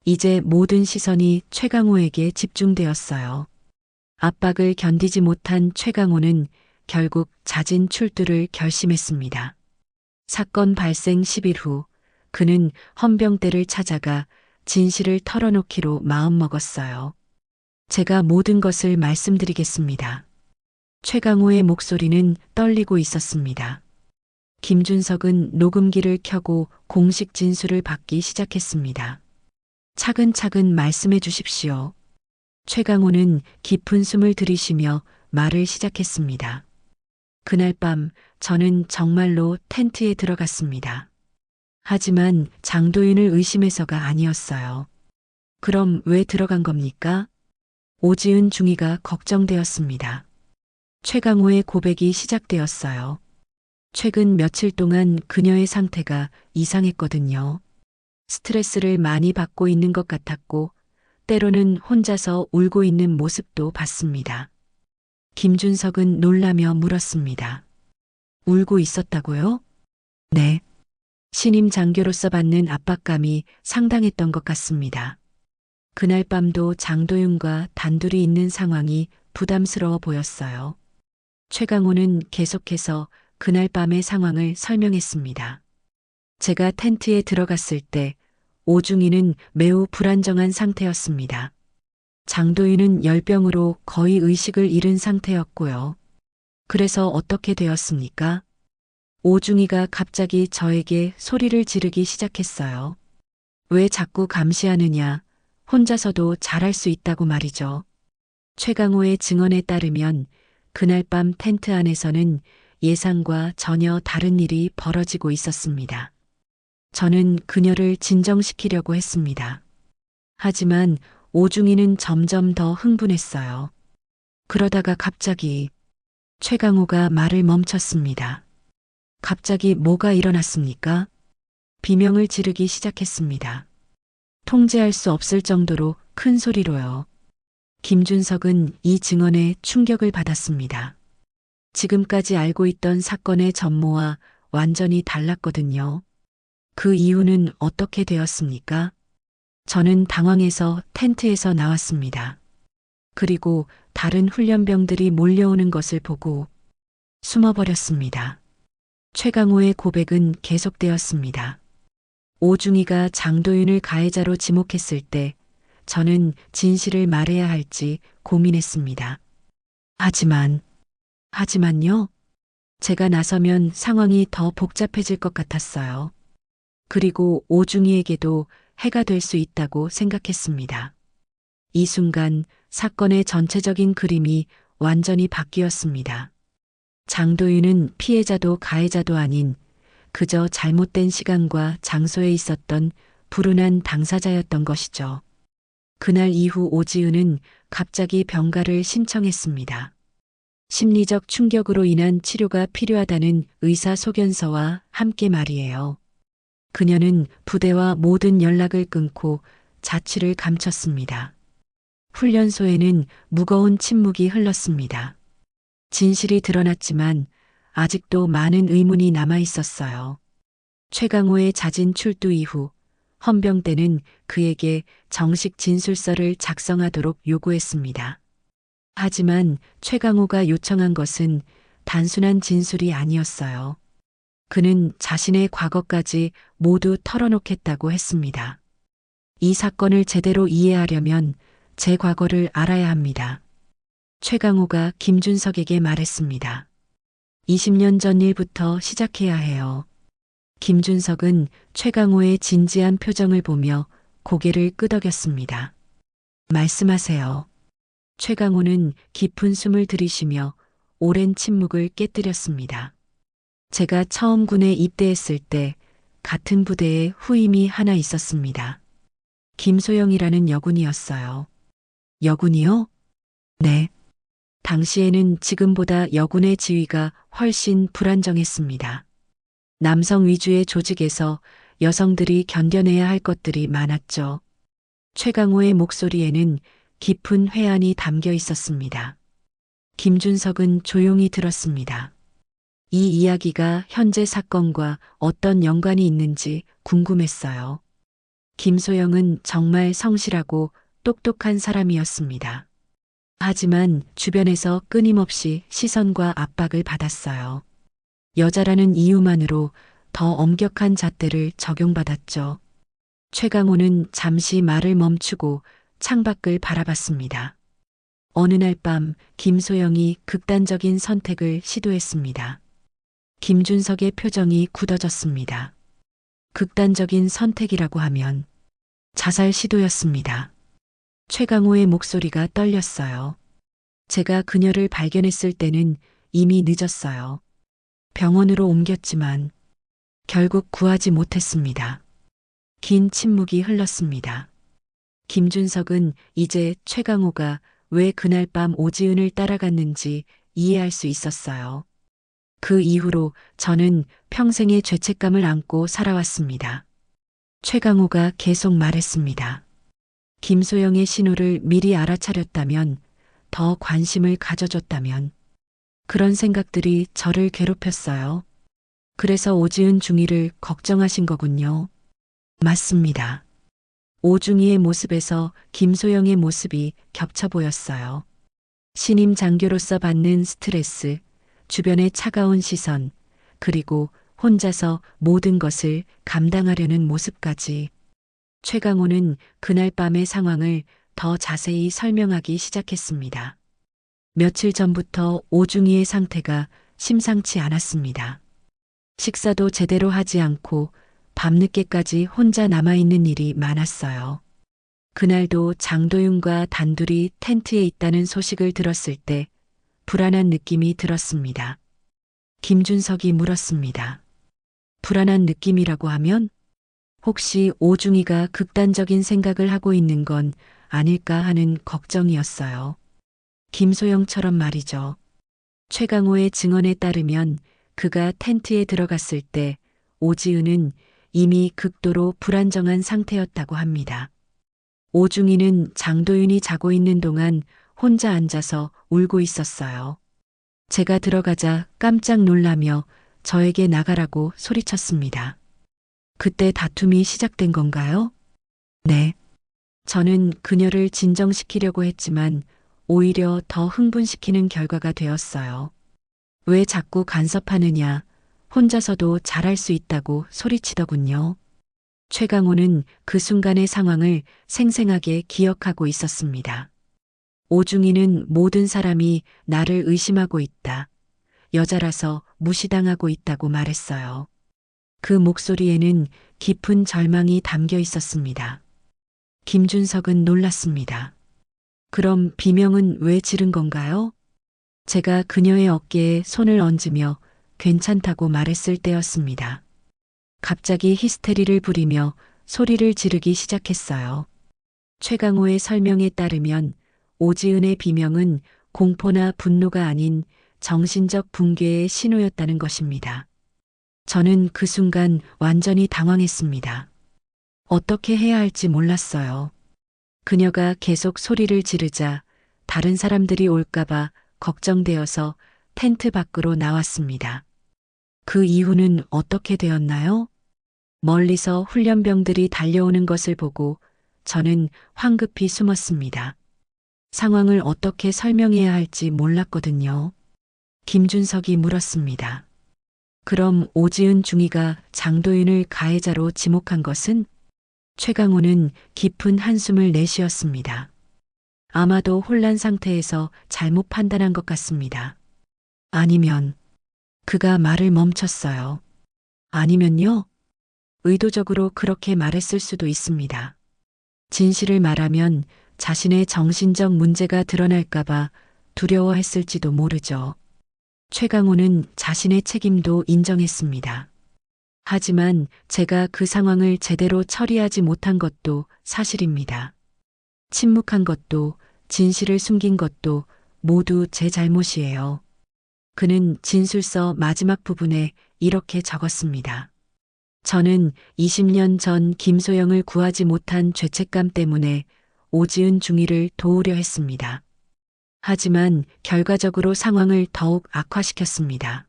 이제 모든 시선이 최강호에게 집중되었어요. 압박을 견디지 못한 최강호는 결국 자진 출두를 결심했습니다. 사건 발생 10일 후 그는 헌병대를 찾아가 진실을 털어놓기로 마음먹었어요. 제가 모든 것을 말씀드리겠습니다. 최강호의 목소리는 떨리고 있었습니다. 김준석은 녹음기를 켜고 공식 진술을 받기 시작했습니다. 차근차근 말씀해 주십시오. 최강호는 깊은 숨을 들이쉬며 말을 시작했습니다. 그날 밤 저는 정말로 텐트에 들어갔습니다. 하지만 장도윤을 의심해서가 아니었어요. 그럼 왜 들어간 겁니까? 오지은 중위가 걱정되었습니다. 최강호의 고백이 시작되었어요. 최근 며칠 동안 그녀의 상태가 이상했거든요. 스트레스를 많이 받고 있는 것 같았고, 때로는 혼자서 울고 있는 모습도 봤습니다. 김준석은 놀라며 물었습니다. 울고 있었다고요? 네. 신임 장교로서 받는 압박감이 상당했던 것 같습니다. 그날 밤도 장도윤과 단둘이 있는 상황이 부담스러워 보였어요. 최강호는 계속해서 그날 밤의 상황을 설명했습니다. 제가 텐트에 들어갔을 때 오중이는 매우 불안정한 상태였습니다. 장도윤은 열병으로 거의 의식을 잃은 상태였고요. 그래서 어떻게 되었습니까? 오중이가 갑자기 저에게 소리를 지르기 시작했어요. 왜 자꾸 감시하느냐, 혼자서도 잘할 수 있다고 말이죠. 최강호의 증언에 따르면 그날 밤 텐트 안에서는 예상과 전혀 다른 일이 벌어지고 있었습니다. 저는 그녀를 진정시키려고 했습니다. 하지만 오중이는 점점 더 흥분했어요. 그러다가 갑자기 최강호가 말을 멈췄습니다. 갑자기 뭐가 일어났습니까? 비명을 지르기 시작했습니다. 통제할 수 없을 정도로 큰 소리로요. 김준석은 이 증언에 충격을 받았습니다. 지금까지 알고 있던 사건의 전모와 완전히 달랐거든요. 그 이유는 어떻게 되었습니까? 저는 당황해서 텐트에서 나왔습니다. 그리고 다른 훈련병들이 몰려오는 것을 보고 숨어버렸습니다. 최강호의 고백은 계속되었습니다. 오중이가 장도윤을 가해자로 지목했을 때 저는 진실을 말해야 할지 고민했습니다. 하지만요? 제가 나서면 상황이 더 복잡해질 것 같았어요. 그리고 오중이에게도 해가 될 수 있다고 생각했습니다. 이 순간 사건의 전체적인 그림이 완전히 바뀌었습니다. 장도윤은 피해자도 가해자도 아닌 그저 잘못된 시간과 장소에 있었던 불운한 당사자였던 것이죠. 그날 이후 오지은은 갑자기 병가를 신청했습니다. 심리적 충격으로 인한 치료가 필요하다는 의사 소견서와 함께 말이에요. 그녀는 부대와 모든 연락을 끊고 자취를 감췄습니다. 훈련소에는 무거운 침묵이 흘렀습니다. 진실이 드러났지만 아직도 많은 의문이 남아 있었어요. 최강호의 자진 출두 이후 헌병대는 그에게 정식 진술서를 작성하도록 요구했습니다. 하지만 최강호가 요청한 것은 단순한 진술이 아니었어요. 그는 자신의 과거까지 모두 털어놓겠다고 했습니다. 이 사건을 제대로 이해하려면 제 과거를 알아야 합니다. 최강호가 김준석에게 말했습니다. 20년 전 일부터 시작해야 해요. 김준석은 최강호의 진지한 표정을 보며 고개를 끄덕였습니다. 말씀하세요. 최강호는 깊은 숨을 들이쉬며 오랜 침묵을 깨뜨렸습니다. 제가 처음 군에 입대했을 때 같은 부대에 후임이 하나 있었습니다. 김소영이라는 여군이었어요. 여군이요? 네. 당시에는 지금보다 여군의 지위가 훨씬 불안정했습니다. 남성 위주의 조직에서 여성들이 견뎌내야 할 것들이 많았죠. 최강호의 목소리에는 깊은 회한이 담겨 있었습니다. 김준석은 조용히 들었습니다. 이 이야기가 현재 사건과 어떤 연관이 있는지 궁금했어요. 김소영은 정말 성실하고 똑똑한 사람이었습니다. 하지만 주변에서 끊임없이 시선과 압박을 받았어요. 여자라는 이유만으로 더 엄격한 잣대를 적용받았죠. 최강호는 잠시 말을 멈추고 창밖을 바라봤습니다. 어느 날 밤 김소영이 극단적인 선택을 시도했습니다. 김준석의 표정이 굳어졌습니다. 극단적인 선택이라고 하면 자살 시도였습니다. 최강호의 목소리가 떨렸어요. 제가 그녀를 발견했을 때는 이미 늦었어요. 병원으로 옮겼지만 결국 구하지 못했습니다. 긴 침묵이 흘렀습니다. 김준석은 이제 최강호가 왜 그날 밤 오지은을 따라갔는지 이해할 수 있었어요. 그 이후로 저는 평생의 죄책감을 안고 살아왔습니다. 최강호가 계속 말했습니다. 김소영의 신호를 미리 알아차렸다면, 더 관심을 가져줬다면, 그런 생각들이 저를 괴롭혔어요. 그래서 오지은 중위를 걱정하신 거군요. 맞습니다. 오중이의 모습에서 김소영의 모습이 겹쳐 보였어요. 신임 장교로서 받는 스트레스, 주변의 차가운 시선, 그리고 혼자서 모든 것을 감당하려는 모습까지. 최강호는 그날 밤의 상황을 더 자세히 설명하기 시작했습니다. 며칠 전부터 오중이의 상태가 심상치 않았습니다. 식사도 제대로 하지 않고 밤늦게까지 혼자 남아있는 일이 많았어요. 그날도 장도윤과 단둘이 텐트에 있다는 소식을 들었을 때 불안한 느낌이 들었습니다. 김준석이 물었습니다. 불안한 느낌이라고 하면 혹시 오중이가 극단적인 생각을 하고 있는 건 아닐까 하는 걱정이었어요. 김소영처럼 말이죠. 최강호의 증언에 따르면 그가 텐트에 들어갔을 때 오지은은 이미 극도로 불안정한 상태였다고 합니다. 오중이는 장도윤이 자고 있는 동안 혼자 앉아서 울고 있었어요. 제가 들어가자 깜짝 놀라며 저에게 나가라고 소리쳤습니다. 그때 다툼이 시작된 건가요? 네. 저는 그녀를 진정시키려고 했지만 오히려 더 흥분시키는 결과가 되었어요. 왜 자꾸 간섭하느냐, 혼자서도 잘할 수 있다고 소리치더군요. 최강호는 그 순간의 상황을 생생하게 기억하고 있었습니다. 오중이는 모든 사람이 나를 의심하고 있다. 여자라서 무시당하고 있다고 말했어요. 그 목소리에는 깊은 절망이 담겨 있었습니다. 김준석은 놀랐습니다. 그럼 비명은 왜 지른 건가요? 제가 그녀의 어깨에 손을 얹으며 괜찮다고 말했을 때였습니다. 갑자기 히스테리를 부리며 소리를 지르기 시작했어요. 최강호의 설명에 따르면 오지은의 비명은 공포나 분노가 아닌 정신적 붕괴의 신호였다는 것입니다. 저는 그 순간 완전히 당황했습니다. 어떻게 해야 할지 몰랐어요. 그녀가 계속 소리를 지르자 다른 사람들이 올까봐 걱정되어서 텐트 밖으로 나왔습니다. 그 이후는 어떻게 되었나요? 멀리서 훈련병들이 달려오는 것을 보고 저는 황급히 숨었습니다. 상황을 어떻게 설명해야 할지 몰랐거든요. 김준석이 물었습니다. 그럼 오지은 중위가 장도윤을 가해자로 지목한 것은? 최강호는 깊은 한숨을 내쉬었습니다. 아마도 혼란 상태에서 잘못 판단한 것 같습니다. 아니면 그가 말을 멈췄어요. 아니면요? 의도적으로 그렇게 말했을 수도 있습니다. 진실을 말하면 자신의 정신적 문제가 드러날까봐 두려워했을지도 모르죠. 최강호는 자신의 책임도 인정했습니다. 하지만 제가 그 상황을 제대로 처리하지 못한 것도 사실입니다. 침묵한 것도 진실을 숨긴 것도 모두 제 잘못이에요. 그는 진술서 마지막 부분에 이렇게 적었습니다. 저는 20년 전 김소영을 구하지 못한 죄책감 때문에 오지은 중위를 도우려 했습니다. 하지만 결과적으로 상황을 더욱 악화시켰습니다.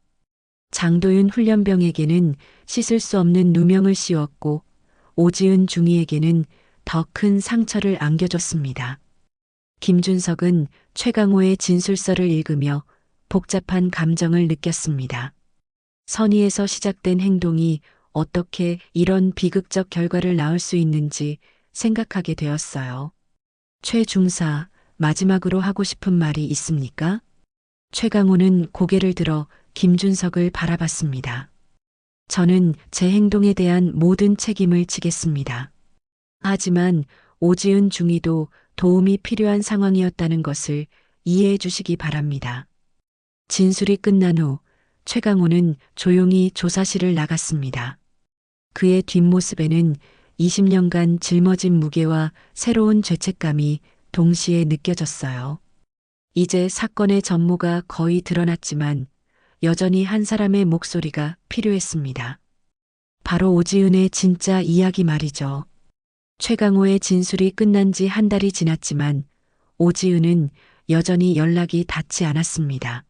장도윤 훈련병에게는 씻을 수 없는 누명을 씌웠고 오지은 중위에게는 더 큰 상처를 안겨줬습니다. 김준석은 최강호의 진술서를 읽으며 복잡한 감정을 느꼈습니다. 선의에서 시작된 행동이 어떻게 이런 비극적 결과를 낳을 수 있는지 생각하게 되었어요. 최 중사, 마지막으로 하고 싶은 말이 있습니까? 최강호는 고개를 들어 김준석을 바라봤습니다. 저는 제 행동에 대한 모든 책임을 지겠습니다. 하지만 오지은 중위도 도움이 필요한 상황이었다는 것을 이해해 주시기 바랍니다. 진술이 끝난 후 최강호는 조용히 조사실을 나갔습니다. 그의 뒷모습에는 20년간 짊어진 무게와 새로운 죄책감이 동시에 느껴졌어요. 이제 사건의 전모가 거의 드러났지만 여전히 한 사람의 목소리가 필요했습니다. 바로 오지은의 진짜 이야기 말이죠. 최강호의 진술이 끝난 지 한 달이 지났지만 오지은은 여전히 연락이 닿지 않았습니다.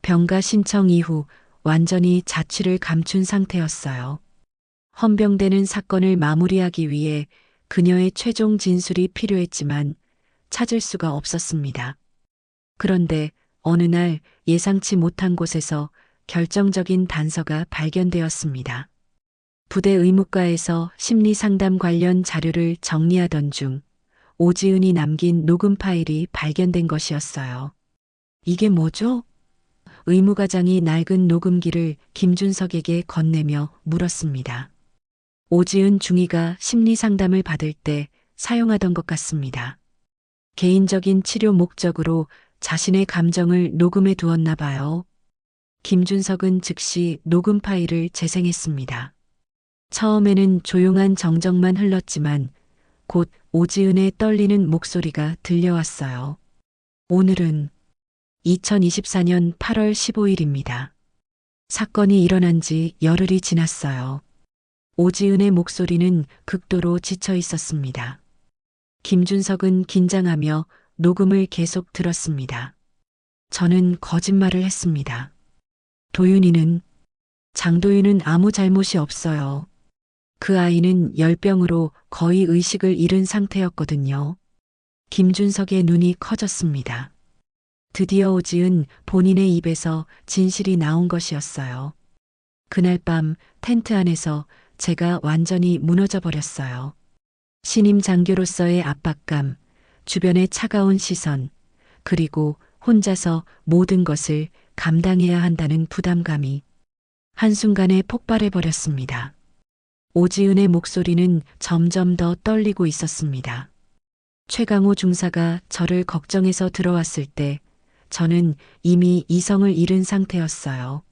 병가 신청 이후 완전히 자취를 감춘 상태였어요. 헌병되는 사건을 마무리하기 위해 그녀의 최종 진술이 필요했지만 찾을 수가 없었습니다. 그런데 어느 날 예상치 못한 곳에서 결정적인 단서가 발견되었습니다. 부대 의무과에서 심리 상담 관련 자료를 정리하던 중 오지은이 남긴 녹음 파일이 발견된 것이었어요. 이게 뭐죠? 의무과장이 낡은 녹음기를 김준석에게 건네며 물었습니다. 오지은 중위가 심리 상담을 받을 때 사용하던 것 같습니다. 개인적인 치료 목적으로 자신의 감정을 녹음해 두었나 봐요. 김준석은 즉시 녹음 파일을 재생했습니다. 처음에는 조용한 정적만 흘렀지만 곧 오지은의 떨리는 목소리가 들려왔어요. 오늘은 2024년 8월 15일입니다. 사건이 일어난 지 열흘이 지났어요. 오지은의 목소리는 극도로 지쳐 있었습니다. 김준석은 긴장하며 녹음을 계속 들었습니다. 저는 거짓말을 했습니다. 도윤이는, 장도윤은 아무 잘못이 없어요. 그 아이는 열병으로 거의 의식을 잃은 상태였거든요. 김준석의 눈이 커졌습니다. 드디어 오지은 본인의 입에서 진실이 나온 것이었어요. 그날 밤 텐트 안에서 제가 완전히 무너져 버렸어요. 신임 장교로서의 압박감, 주변의 차가운 시선, 그리고 혼자서 모든 것을 감당해야 한다는 부담감이 한순간에 폭발해 버렸습니다. 오지은의 목소리는 점점 더 떨리고 있었습니다. 최강호 중사가 저를 걱정해서 들어왔을 때 저는 이미 이성을 잃은 상태였어요.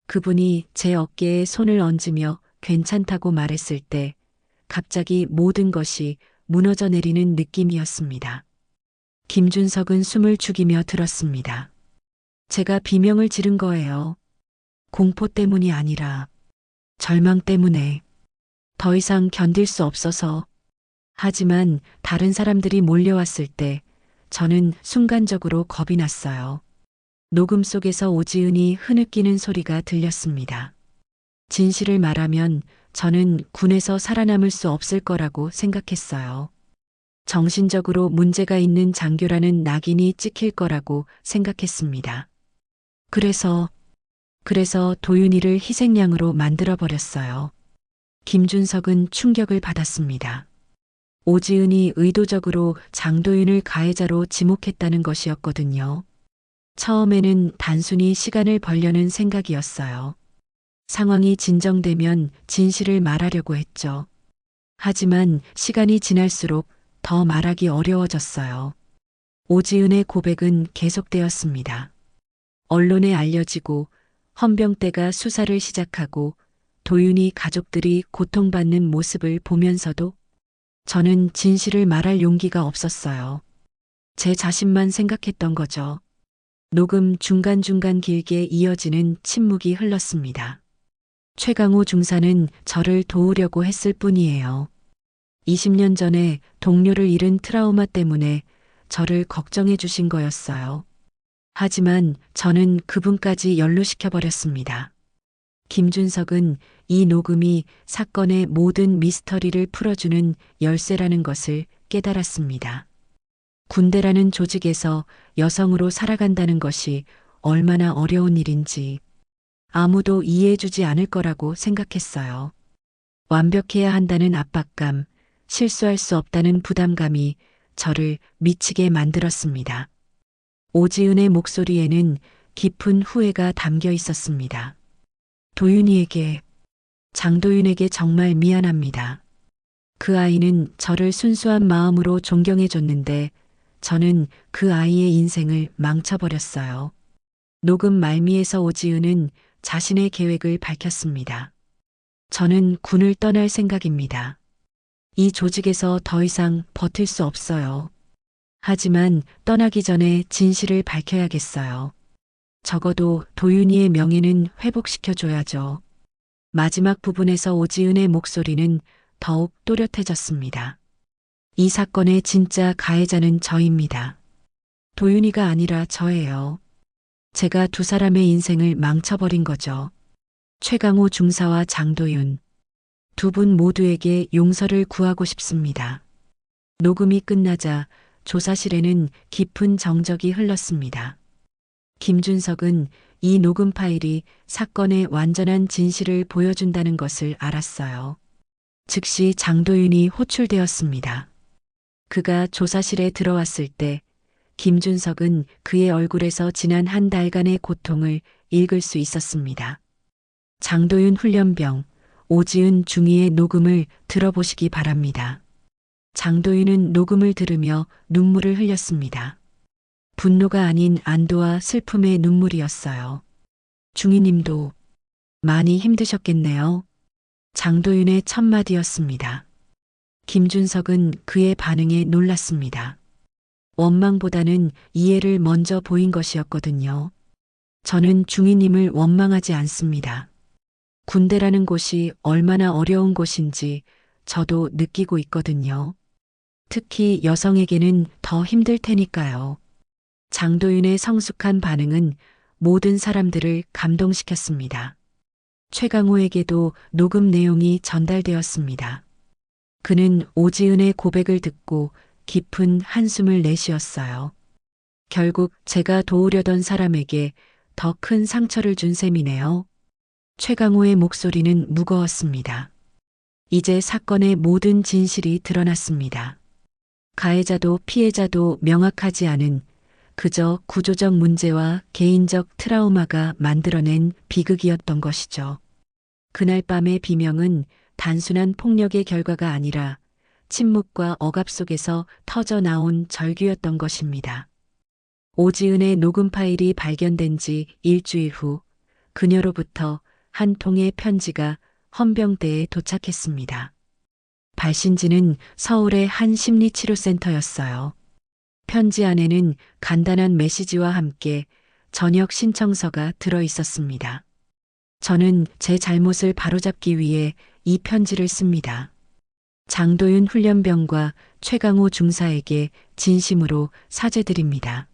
그분이 제 어깨에 손을 얹으며 괜찮다고 말했을 때 갑자기 모든 것이 무너져 내리는 느낌이었습니다. 김준석은 숨을 죽이며 들었습니다. 제가 비명을 지른 거예요. 공포 때문이 아니라 절망 때문에. 더 이상 견딜 수 없어서. 하지만 다른 사람들이 몰려왔을 때 저는 순간적으로 겁이 났어요. 녹음 속에서 오지은이 흐느끼는 소리가 들렸습니다. 진실을 말하면 저는 군에서 살아남을 수 없을 거라고 생각했어요. 정신적으로 문제가 있는 장교라는 낙인이 찍힐 거라고 생각했습니다. 그래서 도윤이를 희생양으로 만들어버렸어요. 김준석은 충격을 받았습니다. 오지은이 의도적으로 장도윤을 가해자로 지목했다는 것이었거든요. 처음에는 단순히 시간을 벌려는 생각이었어요. 상황이 진정되면 진실을 말하려고 했죠. 하지만 시간이 지날수록 더 말하기 어려워졌어요. 오지은의 고백은 계속되었습니다. 언론에 알려지고 헌병대가 수사를 시작하고 도윤이 가족들이 고통받는 모습을 보면서도 저는 진실을 말할 용기가 없었어요. 제 자신만 생각했던 거죠. 녹음 중간중간 길게 이어지는 침묵이 흘렀습니다. 최강호 중사는 저를 도우려고 했을 뿐이에요. 20년 전에 동료를 잃은 트라우마 때문에 저를 걱정해 주신 거였어요. 하지만 저는 그분까지 연루시켜버렸습니다. 김준석은 이 녹음이 사건의 모든 미스터리를 풀어주는 열쇠라는 것을 깨달았습니다. 군대라는 조직에서 여성으로 살아간다는 것이 얼마나 어려운 일인지 아무도 이해해주지 않을 거라고 생각했어요. 완벽해야 한다는 압박감, 실수할 수 없다는 부담감이 저를 미치게 만들었습니다. 오지은의 목소리에는 깊은 후회가 담겨 있었습니다. 도윤이에게, 장도윤에게 정말 미안합니다. 그 아이는 저를 순수한 마음으로 존경해줬는데 저는 그 아이의 인생을 망쳐버렸어요. 녹음 말미에서 오지은은 자신의 계획을 밝혔습니다. 저는 군을 떠날 생각입니다. 이 조직에서 더 이상 버틸 수 없어요. 하지만 떠나기 전에 진실을 밝혀야겠어요. 적어도 도윤이의 명예는 회복시켜줘야죠. 마지막 부분에서 오지은의 목소리는 더욱 또렷해졌습니다. 이 사건의 진짜 가해자는 저입니다. 도윤이가 아니라 저예요. 제가 두 사람의 인생을 망쳐버린 거죠. 최강호 중사와 장도윤. 두 분 모두에게 용서를 구하고 싶습니다. 녹음이 끝나자 조사실에는 깊은 정적이 흘렀습니다. 김준석은 이 녹음 파일이 사건의 완전한 진실을 보여준다는 것을 알았어요. 즉시 장도윤이 호출되었습니다. 그가 조사실에 들어왔을 때 김준석은 그의 얼굴에서 지난 한 달간의 고통을 읽을 수 있었습니다. 장도윤 훈련병, 오지은 중위의 녹음을 들어보시기 바랍니다. 장도윤은 녹음을 들으며 눈물을 흘렸습니다. 분노가 아닌 안도와 슬픔의 눈물이었어요. 중위님도 많이 힘드셨겠네요. 장도윤의 첫 마디였습니다. 김준석은 그의 반응에 놀랐습니다. 원망보다는 이해를 먼저 보인 것이었거든요. 저는 중위님을 원망하지 않습니다. 군대라는 곳이 얼마나 어려운 곳인지 저도 느끼고 있거든요. 특히 여성에게는 더 힘들 테니까요. 장도윤의 성숙한 반응은 모든 사람들을 감동시켰습니다. 최강호에게도 녹음 내용이 전달되었습니다. 그는 오지은의 고백을 듣고 깊은 한숨을 내쉬었어요. 결국 제가 도우려던 사람에게 더 큰 상처를 준 셈이네요. 최강호의 목소리는 무거웠습니다. 이제 사건의 모든 진실이 드러났습니다. 가해자도 피해자도 명확하지 않은 그저 구조적 문제와 개인적 트라우마가 만들어낸 비극이었던 것이죠. 그날 밤의 비명은 단순한 폭력의 결과가 아니라 침묵과 억압 속에서 터져 나온 절규였던 것입니다. 오지은의 녹음 파일이 발견된 지 일주일 후 그녀로부터 한 통의 편지가 헌병대에 도착했습니다. 발신지는 서울의 한 심리치료센터였어요. 편지 안에는 간단한 메시지와 함께 전역 신청서가 들어 있었습니다. 저는 제 잘못을 바로잡기 위해 이 편지를 씁니다. 장도윤 훈련병과 최강호 중사에게 진심으로 사죄드립니다.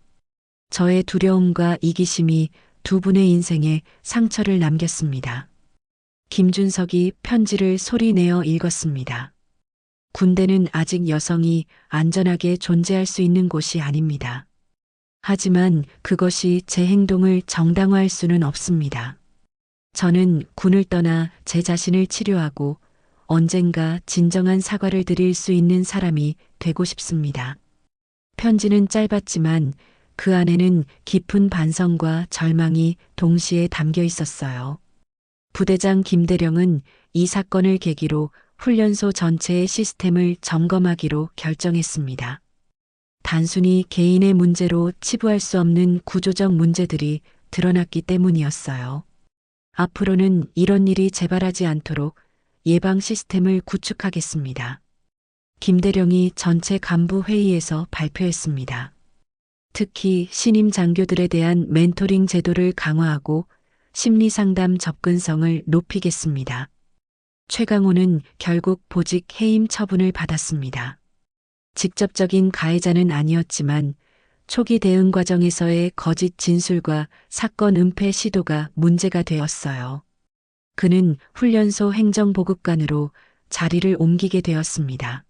저의 두려움과 이기심이 두 분의 인생에 상처를 남겼습니다. 김준석이 편지를 소리내어 읽었습니다. 군대는 아직 여성이 안전하게 존재할 수 있는 곳이 아닙니다. 하지만 그것이 제 행동을 정당화할 수는 없습니다. 저는 군을 떠나 제 자신을 치료하고 언젠가 진정한 사과를 드릴 수 있는 사람이 되고 싶습니다. 편지는 짧았지만 그 안에는 깊은 반성과 절망이 동시에 담겨 있었어요. 부대장 김대령은 이 사건을 계기로 훈련소 전체의 시스템을 점검하기로 결정했습니다. 단순히 개인의 문제로 치부할 수 없는 구조적 문제들이 드러났기 때문이었어요. 앞으로는 이런 일이 재발하지 않도록 예방 시스템을 구축하겠습니다. 김대령이 전체 간부 회의에서 발표했습니다. 특히 신임 장교들에 대한 멘토링 제도를 강화하고 심리 상담 접근성을 높이겠습니다. 최강호는 결국 보직 해임 처분을 받았습니다. 직접적인 가해자는 아니었지만 초기 대응 과정에서의 거짓 진술과 사건 은폐 시도가 문제가 되었어요. 그는 훈련소 행정보급관으로 자리를 옮기게 되었습니다.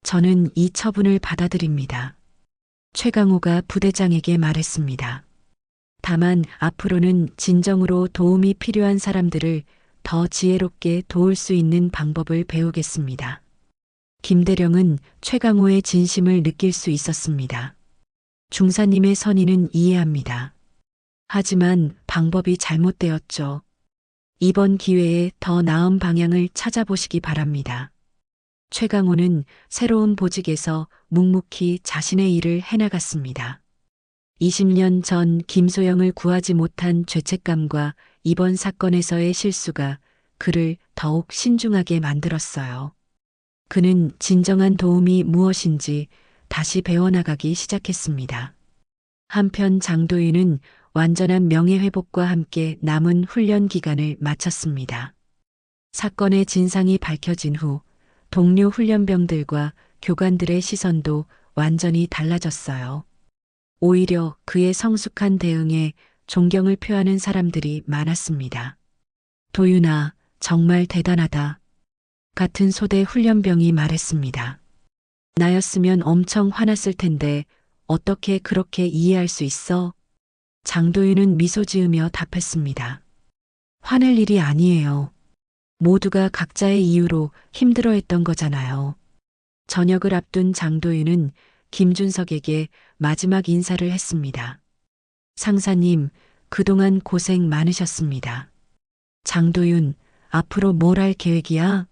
저는 이 처분을 받아들입니다. 최강호가 부대장에게 말했습니다. 다만 앞으로는 진정으로 도움이 필요한 사람들을 더 지혜롭게 도울 수 있는 방법을 배우겠습니다. 김대령은 최강호의 진심을 느낄 수 있었습니다. 중사님의 선의는 이해합니다. 하지만 방법이 잘못되었죠. 이번 기회에 더 나은 방향을 찾아보시기 바랍니다. 최강호는 새로운 보직에서 묵묵히 자신의 일을 해나갔습니다. 20년 전 김소영을 구하지 못한 죄책감과 이번 사건에서의 실수가 그를 더욱 신중하게 만들었어요. 그는 진정한 도움이 무엇인지 다시 배워나가기 시작했습니다. 한편 장도윤은 완전한 명예회복과 함께 남은 훈련 기간을 마쳤습니다. 사건의 진상이 밝혀진 후 동료 훈련병들과 교관들의 시선도 완전히 달라졌어요. 오히려 그의 성숙한 대응에 존경을 표하는 사람들이 많았습니다. 도윤아, 정말 대단하다. 같은 소대 훈련병이 말했습니다. 나였으면 엄청 화났을 텐데 어떻게 그렇게 이해할 수 있어? 장도윤은 미소 지으며 답했습니다. 화낼 일이 아니에요. 모두가 각자의 이유로 힘들어했던 거잖아요. 저녁을 앞둔 장도윤은 김준석에게 마지막 인사를 했습니다. 상사님, 그동안 고생 많으셨습니다. 장도윤, 앞으로 뭘 할 계획이야?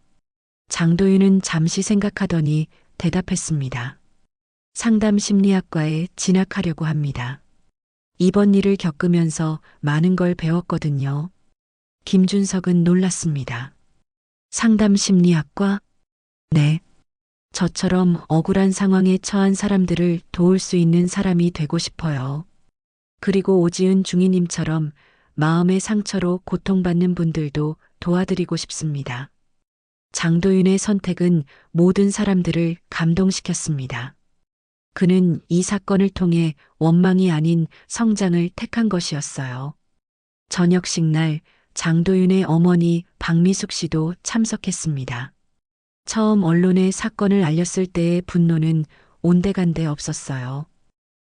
장도윤은 잠시 생각하더니 대답했습니다. 상담 심리학과에 진학하려고 합니다. 이번 일을 겪으면서 많은 걸 배웠거든요. 김준석은 놀랐습니다. 상담 심리학과? 네. 저처럼 억울한 상황에 처한 사람들을 도울 수 있는 사람이 되고 싶어요. 그리고 오지은 중위님처럼 마음의 상처로 고통받는 분들도 도와드리고 싶습니다. 장도윤의 선택은 모든 사람들을 감동시켰습니다. 그는 이 사건을 통해 원망이 아닌 성장을 택한 것이었어요. 저녁식 날 장도윤의 어머니 박미숙 씨도 참석했습니다. 처음 언론에 사건을 알렸을 때의 분노는 온데간데 없었어요.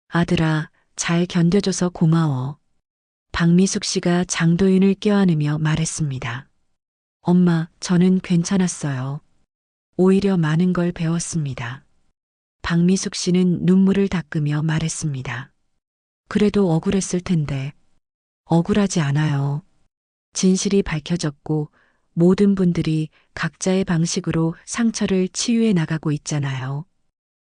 아들아, 잘 견뎌줘서 고마워. 박미숙 씨가 장도윤을 껴안으며 말했습니다. 엄마, 저는 괜찮았어요. 오히려 많은 걸 배웠습니다. 박미숙 씨는 눈물을 닦으며 말했습니다. 그래도 억울했을 텐데. 억울하지 않아요. 진실이 밝혀졌고 모든 분들이 각자의 방식으로 상처를 치유해 나가고 있잖아요.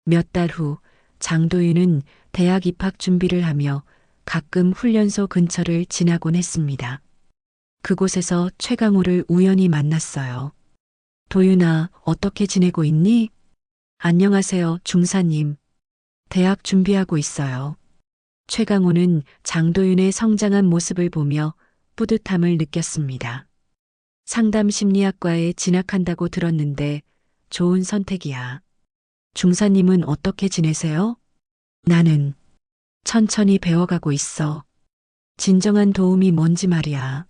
몇 달 후 장도윤은 대학 입학 준비를 하며 가끔 훈련소 근처를 지나곤 했습니다. 그곳에서 최강호를 우연히 만났어요. 도윤아, 어떻게 지내고 있니? 안녕하세요, 중사님. 대학 준비하고 있어요. 최강호는 장도윤의 성장한 모습을 보며 뿌듯함을 느꼈습니다. 상담 심리학과에 진학한다고 들었는데 좋은 선택이야. 중사님은 어떻게 지내세요? 나는 천천히 배워가고 있어. 진정한 도움이 뭔지 말이야.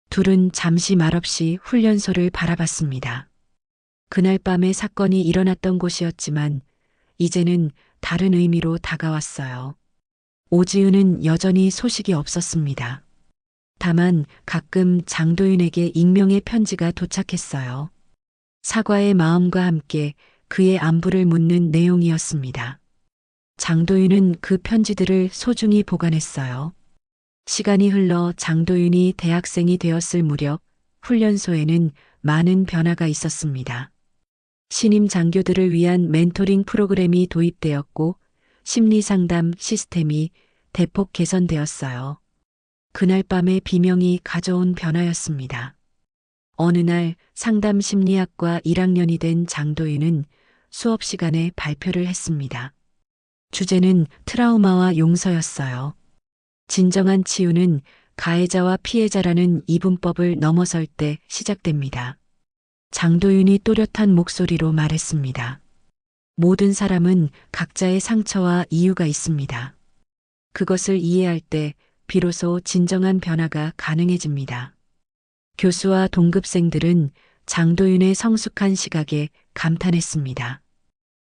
둘은 잠시 말없이 훈련소를 바라봤습니다. 그날 밤에 사건이 일어났던 곳이었지만 이제는 다른 의미로 다가왔어요. 오지은은 여전히 소식이 없었습니다. 다만 가끔 장도윤에게 익명의 편지가 도착했어요. 사과의 마음과 함께 그의 안부를 묻는 내용이었습니다. 장도윤은 그 편지들을 소중히 보관했어요. 시간이 흘러 장도윤이 대학생이 되었을 무렵 훈련소에는 많은 변화가 있었습니다. 신임 장교들을 위한 멘토링 프로그램이 도입되었고 심리 상담 시스템이 대폭 개선되었어요. 그날 밤의 비명이 가져온 변화였습니다. 어느 날 상담 심리학과 1학년이 된 장도윤은 수업 시간에 발표를 했습니다. 주제는 트라우마와 용서였어요. 진정한 치유는 가해자와 피해자라는 이분법을 넘어설 때 시작됩니다. 장도윤이 또렷한 목소리로 말했습니다. 모든 사람은 각자의 상처와 이유가 있습니다. 그것을 이해할 때 비로소 진정한 변화가 가능해집니다. 교수와 동급생들은 장도윤의 성숙한 시각에 감탄했습니다.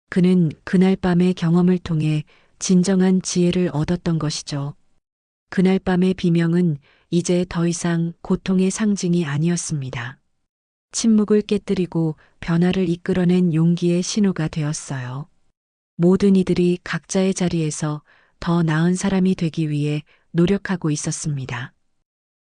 그는 그날 밤의 경험을 통해 진정한 지혜를 얻었던 것이죠. 그날 밤의 비명은 이제 더 이상 고통의 상징이 아니었습니다. 침묵을 깨뜨리고 변화를 이끌어낸 용기의 신호가 되었어요. 모든 이들이 각자의 자리에서 더 나은 사람이 되기 위해 노력하고 있었습니다.